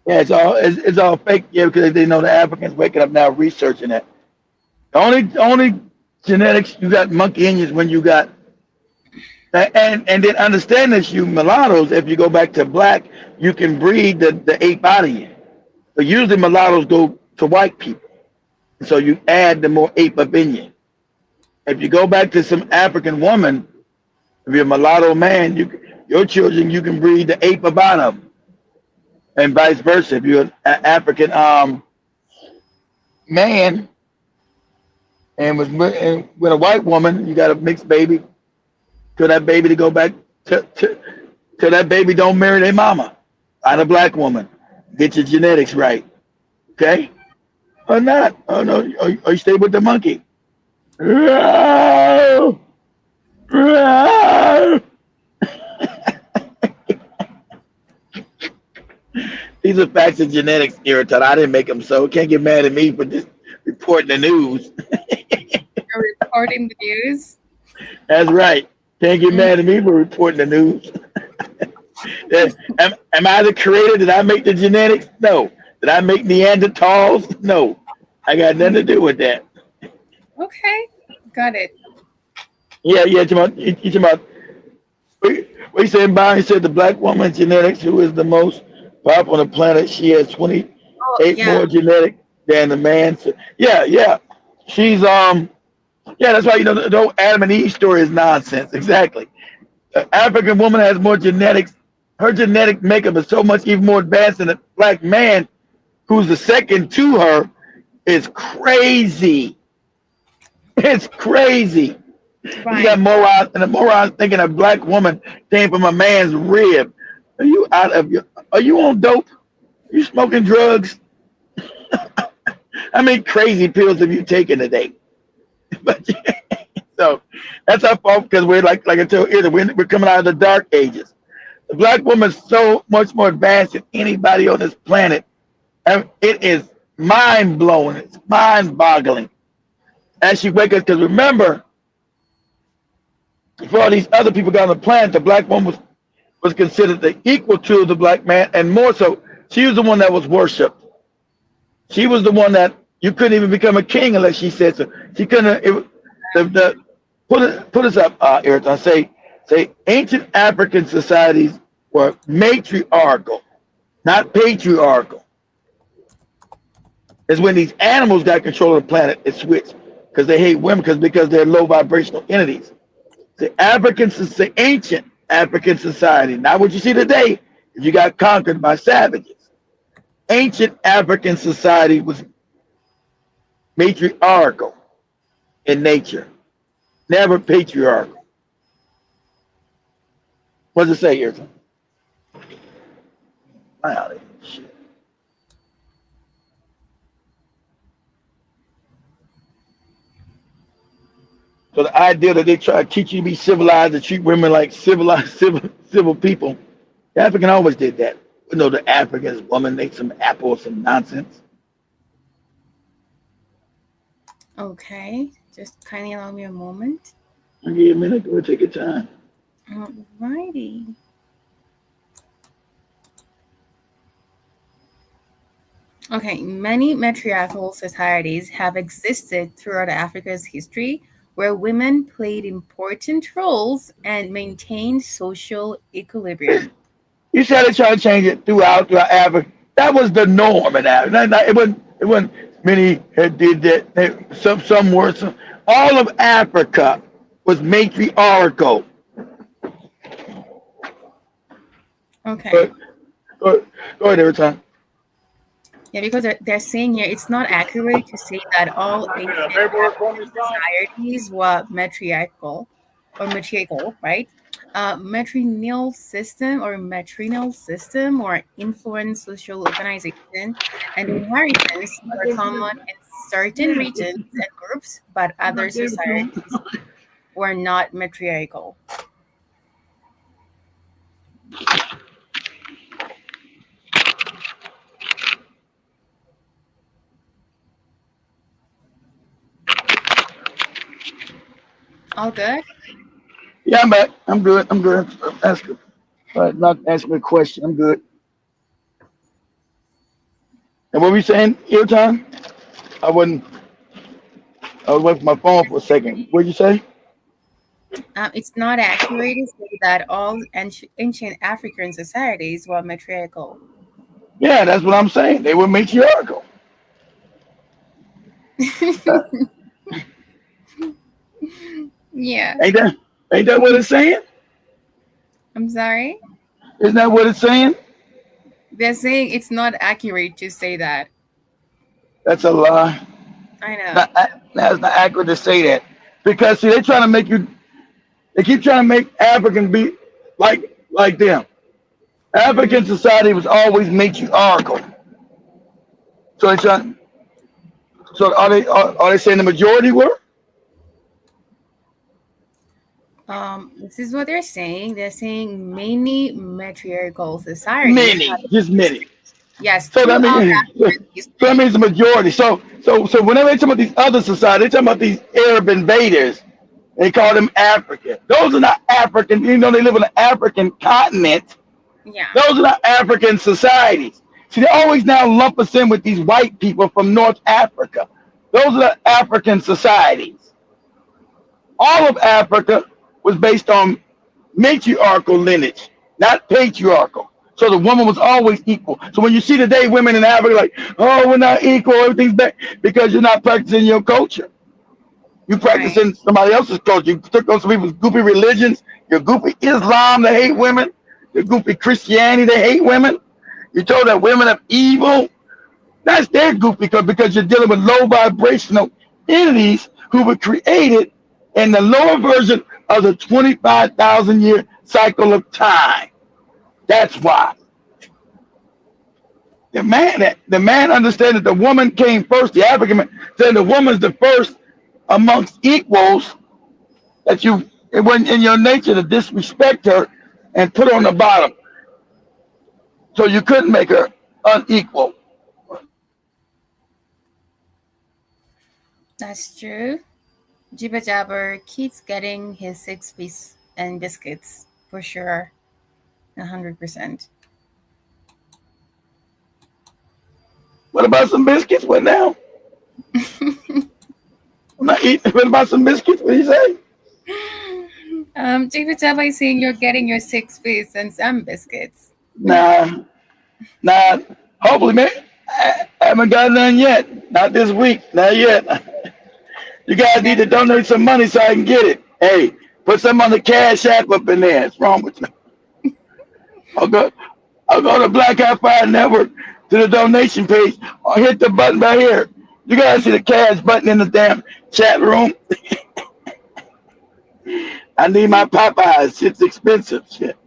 Yeah, it's all fake. Yeah, because they know the Africans waking up now researching that. The only genetics you got monkey Indians when you got and then understand this, you mulattoes, if you go back to black, you can breed the ape out of you. But usually mulattoes go to white people. So you add the more ape up in you. If you go back to some African woman, if you're a mulatto man, your children you can breed the ape up out of them. And vice versa. If you're an African man and was with a white woman, you got a mixed baby. Tell that baby to go back to that baby don't marry their mama. Find a black woman. Get your genetics right. Okay? Or not. Oh no, or you stay with the monkey. These are facts of genetics, Irritant. I didn't make them so. Can't get mad at me for just reporting the news. You're reporting the news? That's right. Can't get mad at me for reporting the news. Am I the creator? Did I make the genetics? No. Did I make Neanderthals? No. I got nothing to do with that. Okay, got it. Yeah. You talking about what you saying, Byron? He said the black woman genetics, who is the most powerful on the planet, she has 28 more genetic than the man. So, yeah. She's yeah, that's why the whole Adam and Eve story is nonsense. Exactly. An African woman has more genetics. Her genetic makeup is so much even more advanced than a black man who's the second to her is crazy. It's crazy. Right. You got morons, and the morons thinking a black woman came from a man's rib. Are you out of your? Are you on dope? Are you smoking drugs? How many crazy pills have you taken today? But so that's our fault because we're like I told you, we're coming out of the dark ages. The black woman is so much more advanced than anybody on this planet. And it is mind blowing. It's mind boggling. As she wakes up, because remember, before all these other people got on the planet, the black woman was considered the equal to the black man, and more so, she was the one that was worshipped. She was the one that you couldn't even become a king unless she said so. She couldn't. Put us up, Eric. I say ancient African societies were matriarchal, not patriarchal. It's when these animals got control of the planet, it switched because they hate women because they're low vibrational entities. The ancient African society, not what you see today. You got conquered by savages. Ancient African society was matriarchal in nature, never patriarchal. What does it say here? Wow, shit. So the idea that they try to teach you to be civilized, to treat women like civilized, civil people, the African always did that. You know, the African woman ate some apple or some nonsense. Okay, just kindly allow me a moment. I'll give you a minute. Go ahead, take your time. Alrighty. Okay, many matriarchal societies have existed throughout Africa's history where women played important roles and maintained social equilibrium. You said they try to change it throughout Africa. That was the norm in Africa. It wasn't many had did that. Some were. All of Africa was matriarchal. Okay. Go ahead, every time. Yeah, because they're saying here it's not accurate to say that all ancient societies were matriarchal, right? Matrilineal system or influence social organization and inheritance were common in certain regions and groups, but other societies were not matriarchal. All good? Yeah, I'm back. I'm good. I'm good. Ask not ask me a question. I'm good. And what were you saying, your time? I wasn't. I was away from my phone for a second. What did you say? It's not accurate to say that all ancient African societies were matriarchal. Yeah, that's what I'm saying. They were matriarchal. Yeah, Ain't that? Ain't that what it's saying? I'm sorry. Isn't that what it's saying? They're saying it's not accurate to say that. That's a lie. I know. That's not accurate to say that because see, they're trying to make you. They keep trying to make Africans be like them. African society was always matriarchal. So they trying. So are they saying the majority were? This is what they're saying. They're saying many matriarchal societies. Many, just many. Yes, So that throughout means African so that history. means the majority. So whenever they talk about these other societies, they talk about these Arab invaders. They call them African. Those are not African. You know they live on the African continent. Yeah. Those are not African societies. See, they always now lump us in with these white people from North Africa. Those are the African societies. All of Africa was based on matriarchal lineage, not patriarchal. So the woman was always equal. So when you see today women in Africa like, oh, we're not equal, everything's bad, because you're not practicing your culture. You Right. practicing somebody else's culture. You took on some people's goofy religions, your goofy Islam, they hate women, your goofy Christianity, they hate women. You told that women are evil. That's their goofy because you're dealing with low vibrational entities who were created in the lower version of the 25,000 year cycle of time. That's why. The man understands that the woman came first, the African man said the woman's the first amongst equals, that it wasn't in your nature to disrespect her and put her on the bottom. So you couldn't make her unequal. That's true. Jibba Jabber keeps getting his 6-piece and biscuits for sure. 100%. What about some biscuits? What now? I'm not eating. What about some biscuits? What do you say? Jibba Jabber is saying you're getting your 6-piece and some biscuits. Nah. Hopefully, man. I haven't got none yet. Not this week. Not yet. You guys need to donate some money so I can get it. Hey, put some on the Cash App up in there. What's wrong with you? I'll go to Black Hat Fire Network to the donation page. Or hit the button right here. You guys see the cash button in the damn chat room? I need my Popeyes. Shit's expensive. Shit.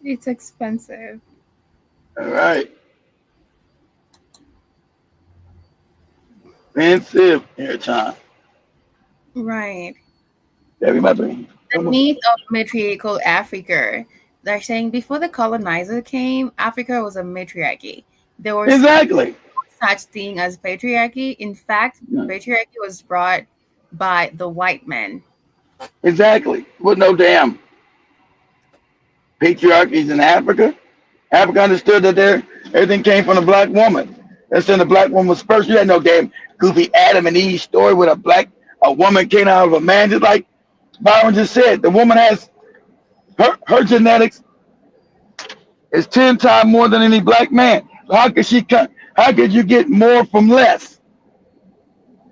It's expensive. All right. Expensive airtime. Right. Everybody. The myth of matriarchal Africa. They're saying before the colonizer came, Africa was a matriarchy. There was Exactly. such thing as patriarchy. In fact, Yeah. patriarchy was brought by the white men. Exactly. With no damn patriarchies in Africa. Africa understood that everything came from the black woman. They're saying the black woman was first. You had no damn goofy Adam and Eve story with a woman came out of a man. Just like Byron just said, the woman has her genetics is 10 times more than any black man. So how could you get more from less?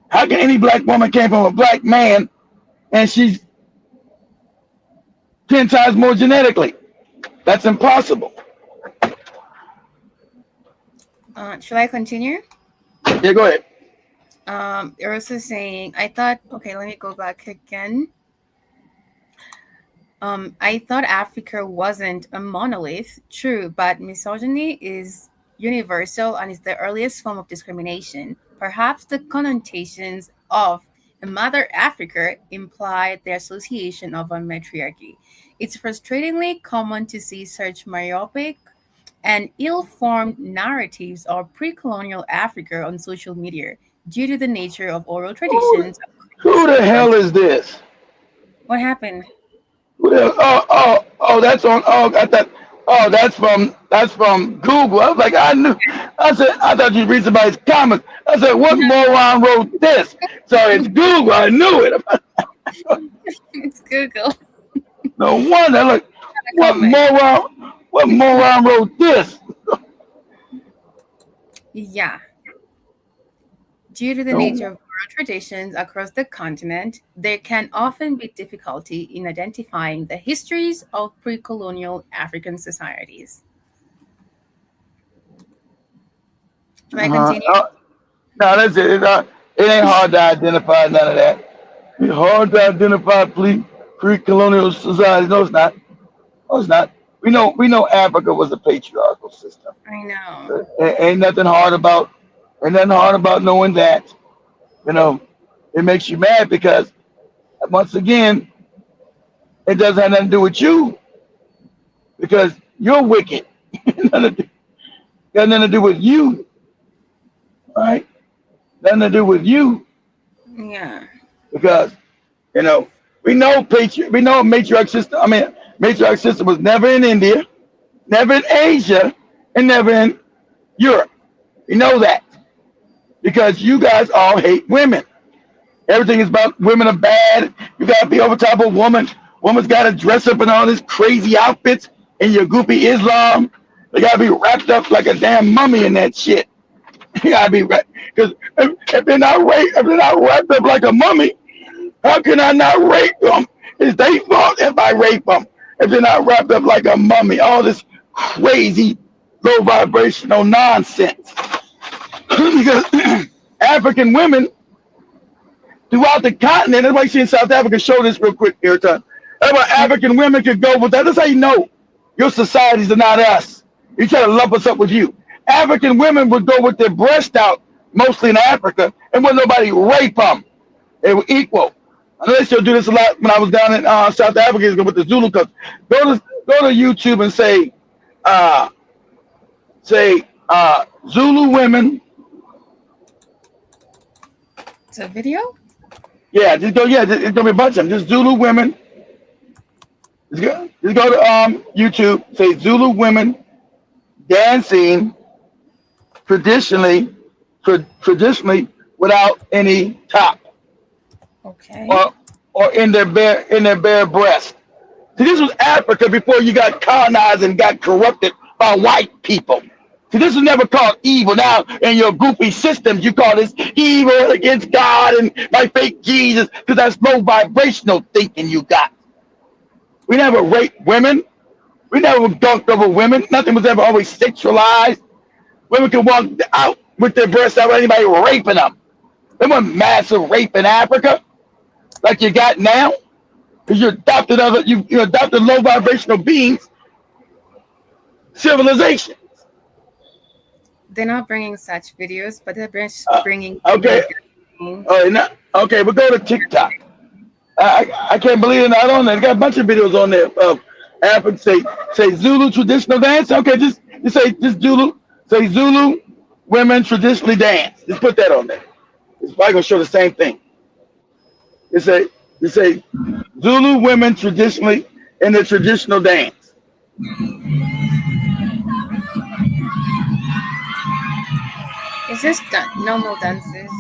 How can any black woman came from a black man and she's 10 times more genetically? That's impossible. Shall I continue? Yeah, go ahead. You're also saying, I thought, okay, let me go back again. I thought Africa wasn't a monolith, true, but misogyny is universal and is the earliest form of discrimination. Perhaps the connotations of a Mother Africa imply the association of a matriarchy. It's frustratingly common to see such myopic and ill-formed narratives of pre-colonial Africa on social media due to the nature of oral Who, traditions who across the the hell country. is this? What happened? Oh, that's on. Oh, I thought. Oh, that's from Google. I was like, I knew. I said, I thought you'd read somebody's comments. I said, what moron wrote this? So it's Google. I knew it. It's Google. No wonder. Look, what Comment. moron? What moron wrote this? Yeah. Due to the nature No. of oral traditions across the continent, there can often be difficulty in identifying the histories of pre colonial African societies. Should I Uh-huh. continue? No, that's it. It ain't hard to identify none of that. It's hard to identify pre-colonial society. No, it's not. No, it's not. We know Africa was a patriarchal system. I know. Ain't nothing hard about. Ain't nothing hard about knowing that. You know, it makes you mad because once again, it doesn't have nothing to do with you because you're wicked. Got nothing to do with you, right? Nothing to do with you Yeah. because you know we know matriarch system. I mean, matriarch system was never in India, never in Asia, and never in Europe. You know that because you guys all hate women. Everything is about women are bad. You gotta be over top of a woman. Woman's gotta dress up in all these crazy outfits in your goofy Islam. They gotta be wrapped up like a damn mummy in that shit. You gotta be wrapped because if they're not wrapped up like a mummy, how can I not rape them? It's their fault if I rape them. If they're not wrapped up like a mummy, all this crazy low vibrational nonsense. Because African women throughout the continent. Everybody see in South Africa, show this real quick here, time. That's why African women could go with that. That's how you know your societies are not us. You try to lump us up with you. African women would go with their breast out, mostly in Africa, and wouldn't nobody rape them. They were equal. I know they still do this a lot when I was down in South Africa with the Zulu culture. Go to YouTube and uh, say Zulu women. It's a video? Yeah, just go. Yeah, it's gonna be a bunch of them. Just Zulu women. Just go to YouTube. Say Zulu women dancing traditionally, traditionally without any top Okay. or in their bare breast. See, this was Africa before you got colonized and got corrupted by white people. See, this was never called evil. Now, in your goofy systems, you call this evil against God and my fake Jesus, because that's low vibrational thinking you got. We never raped women. We never dunked over women. Nothing was ever always sexualized. Women could walk out with their breasts out without anybody raping them. There wasn't massive rape in Africa like you got now, because you adopted low vibrational beings, civilization. They're not bringing such videos, but they're bringing Okay. Okay, we'll go to TikTok. I can't believe it. I don't know. They got a bunch of videos on there of African say Zulu traditional dance. Okay, just say Zulu women traditionally dance. Just put that on there. It's probably gonna show the same thing. They say Zulu women traditionally in the traditional dance. It's just normal dances.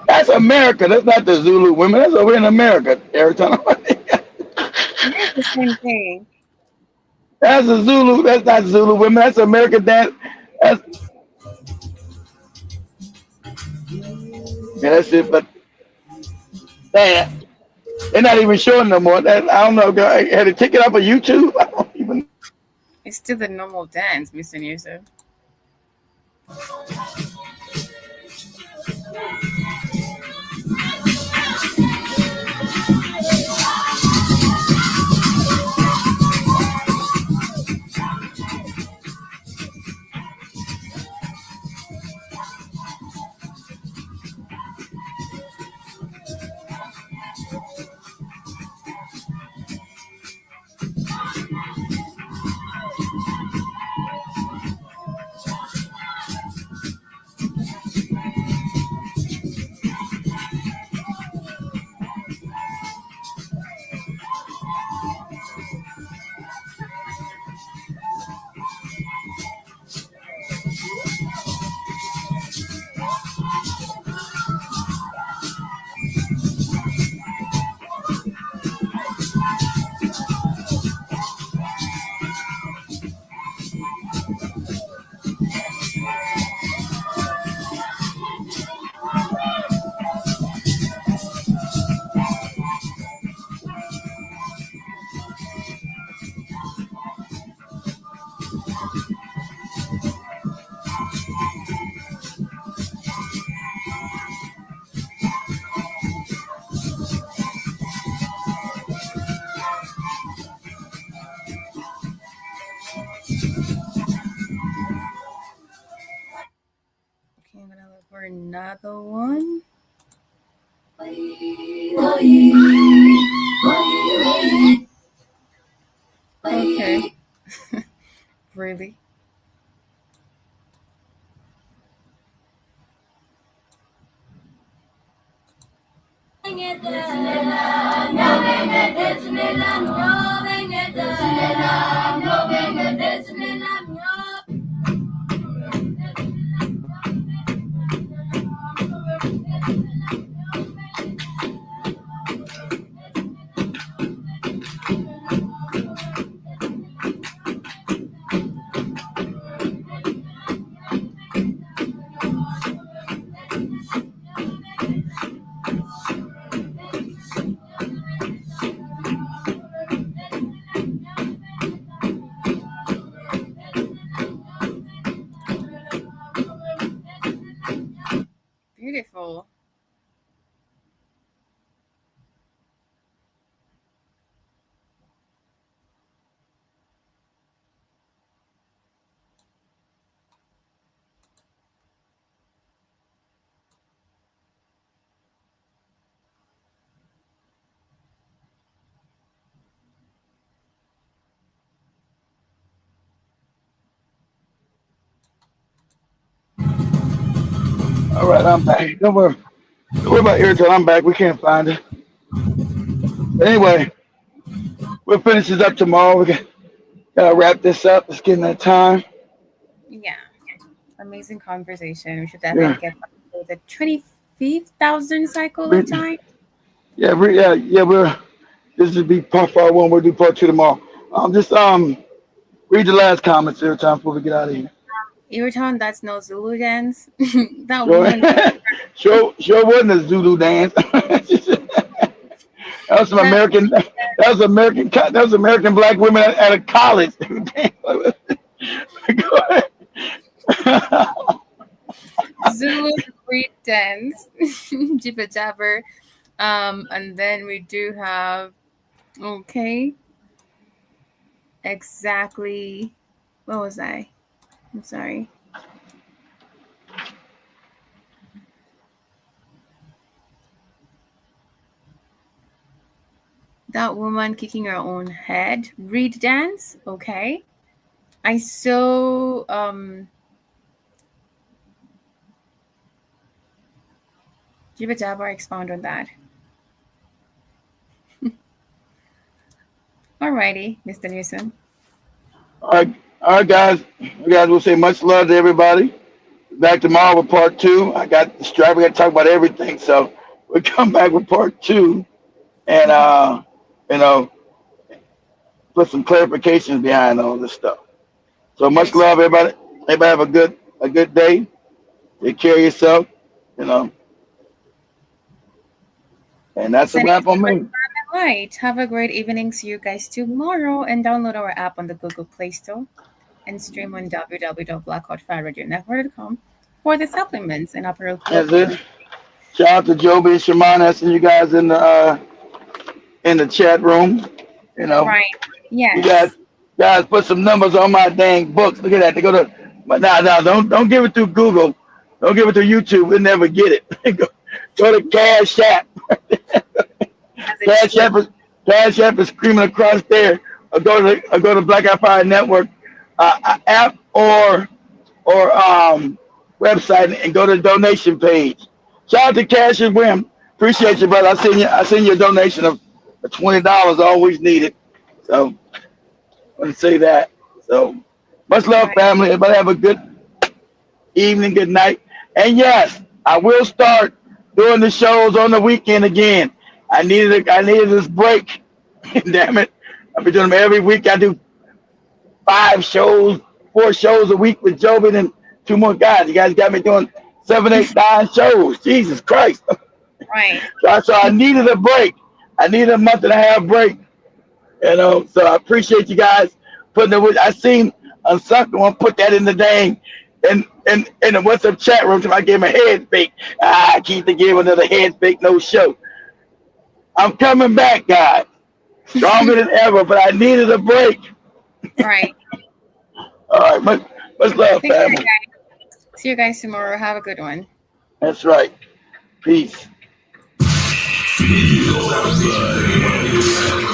That's America. That's not the Zulu women. That's over in America. Every time. It's the same thing. That's a Zulu. That's not Zulu women. That's American dance. That's it. But that They're not even showing no more. That I don't know. I had a ticket up on YouTube. I don't even. It's still the normal dance, Mr. Newsom. Okay, I'm gonna look for another one. Okay. Really? Beautiful. All right, I'm back. Don't worry about Airtel. I'm back. We can't find it. But anyway, we'll finish this up tomorrow. Gotta wrap this up. It's getting that time. Yeah. Amazing conversation. We should Yeah. definitely get back to the 25,000 cycle We- of time. Yeah, we're this will be part one. We'll do part two tomorrow. Just read the last comments every time before we get out of here. Irriton, that's no Zulu dance. That Sure, woman. sure wasn't a Zulu dance. That was some That, American. That was American black women at a college. Go ahead. Zulu breed dance. Jibber jabber. And then we do have, okay, exactly. What was I? I'm sorry. That woman kicking her own head. Reed dance. Okay. I saw Jibber jabber expound on that. Alrighty, Mr. Newsom. All right, guys. You guys will say much love to everybody. Back tomorrow with part two. I got distracted. We got to talk about everything, so we'll come back with part two, and put some clarifications behind all this stuff. So much Yes. love, everybody. Everybody have a good day. Take care of yourself, and that's a Sending wrap on to me. your right. Have a great evening. See you guys tomorrow. And download our app on the Google Play Store and stream on www.blackhotfireradionetwork.com for the supplements and apparel That's clothing. it. Shout out to Joby and Shimon. I see you guys in the chat room. You know, Right. you Yes. guys put some numbers on my dang books. Look at that. They go to, but no, don't give it through Google. Don't give it through YouTube. We'll never get it. go to Cash App. As it Cash App is screaming across there. Or go to Black Eye Fire Network app or website and go to the donation page. Shout out to Cash and Wim. Appreciate you, brother. I send you a donation of $20. Always needed. So I want to say that. So much love, Right. family. Everybody have a good evening, good night. And yes, I will start doing the shows on the weekend again. I needed this break. Damn it. I've been doing them every week. I do 4 shows a week with Joby and 2 more guys. You guys got me doing 7, 8, 9 shows. Jesus Christ. Right. So I needed a break. I needed a month and a half break. You know, so I appreciate you guys putting it. I seen Unsucker one put that in the dang in the WhatsApp chat room. I gave him a head fake. I keep giving another head fake, no show. I'm coming back, guys. Stronger than ever, but I needed a break. Right. All right, much love, Take care, family. guys. See you guys tomorrow. Have a good one. That's right. Peace. Feel the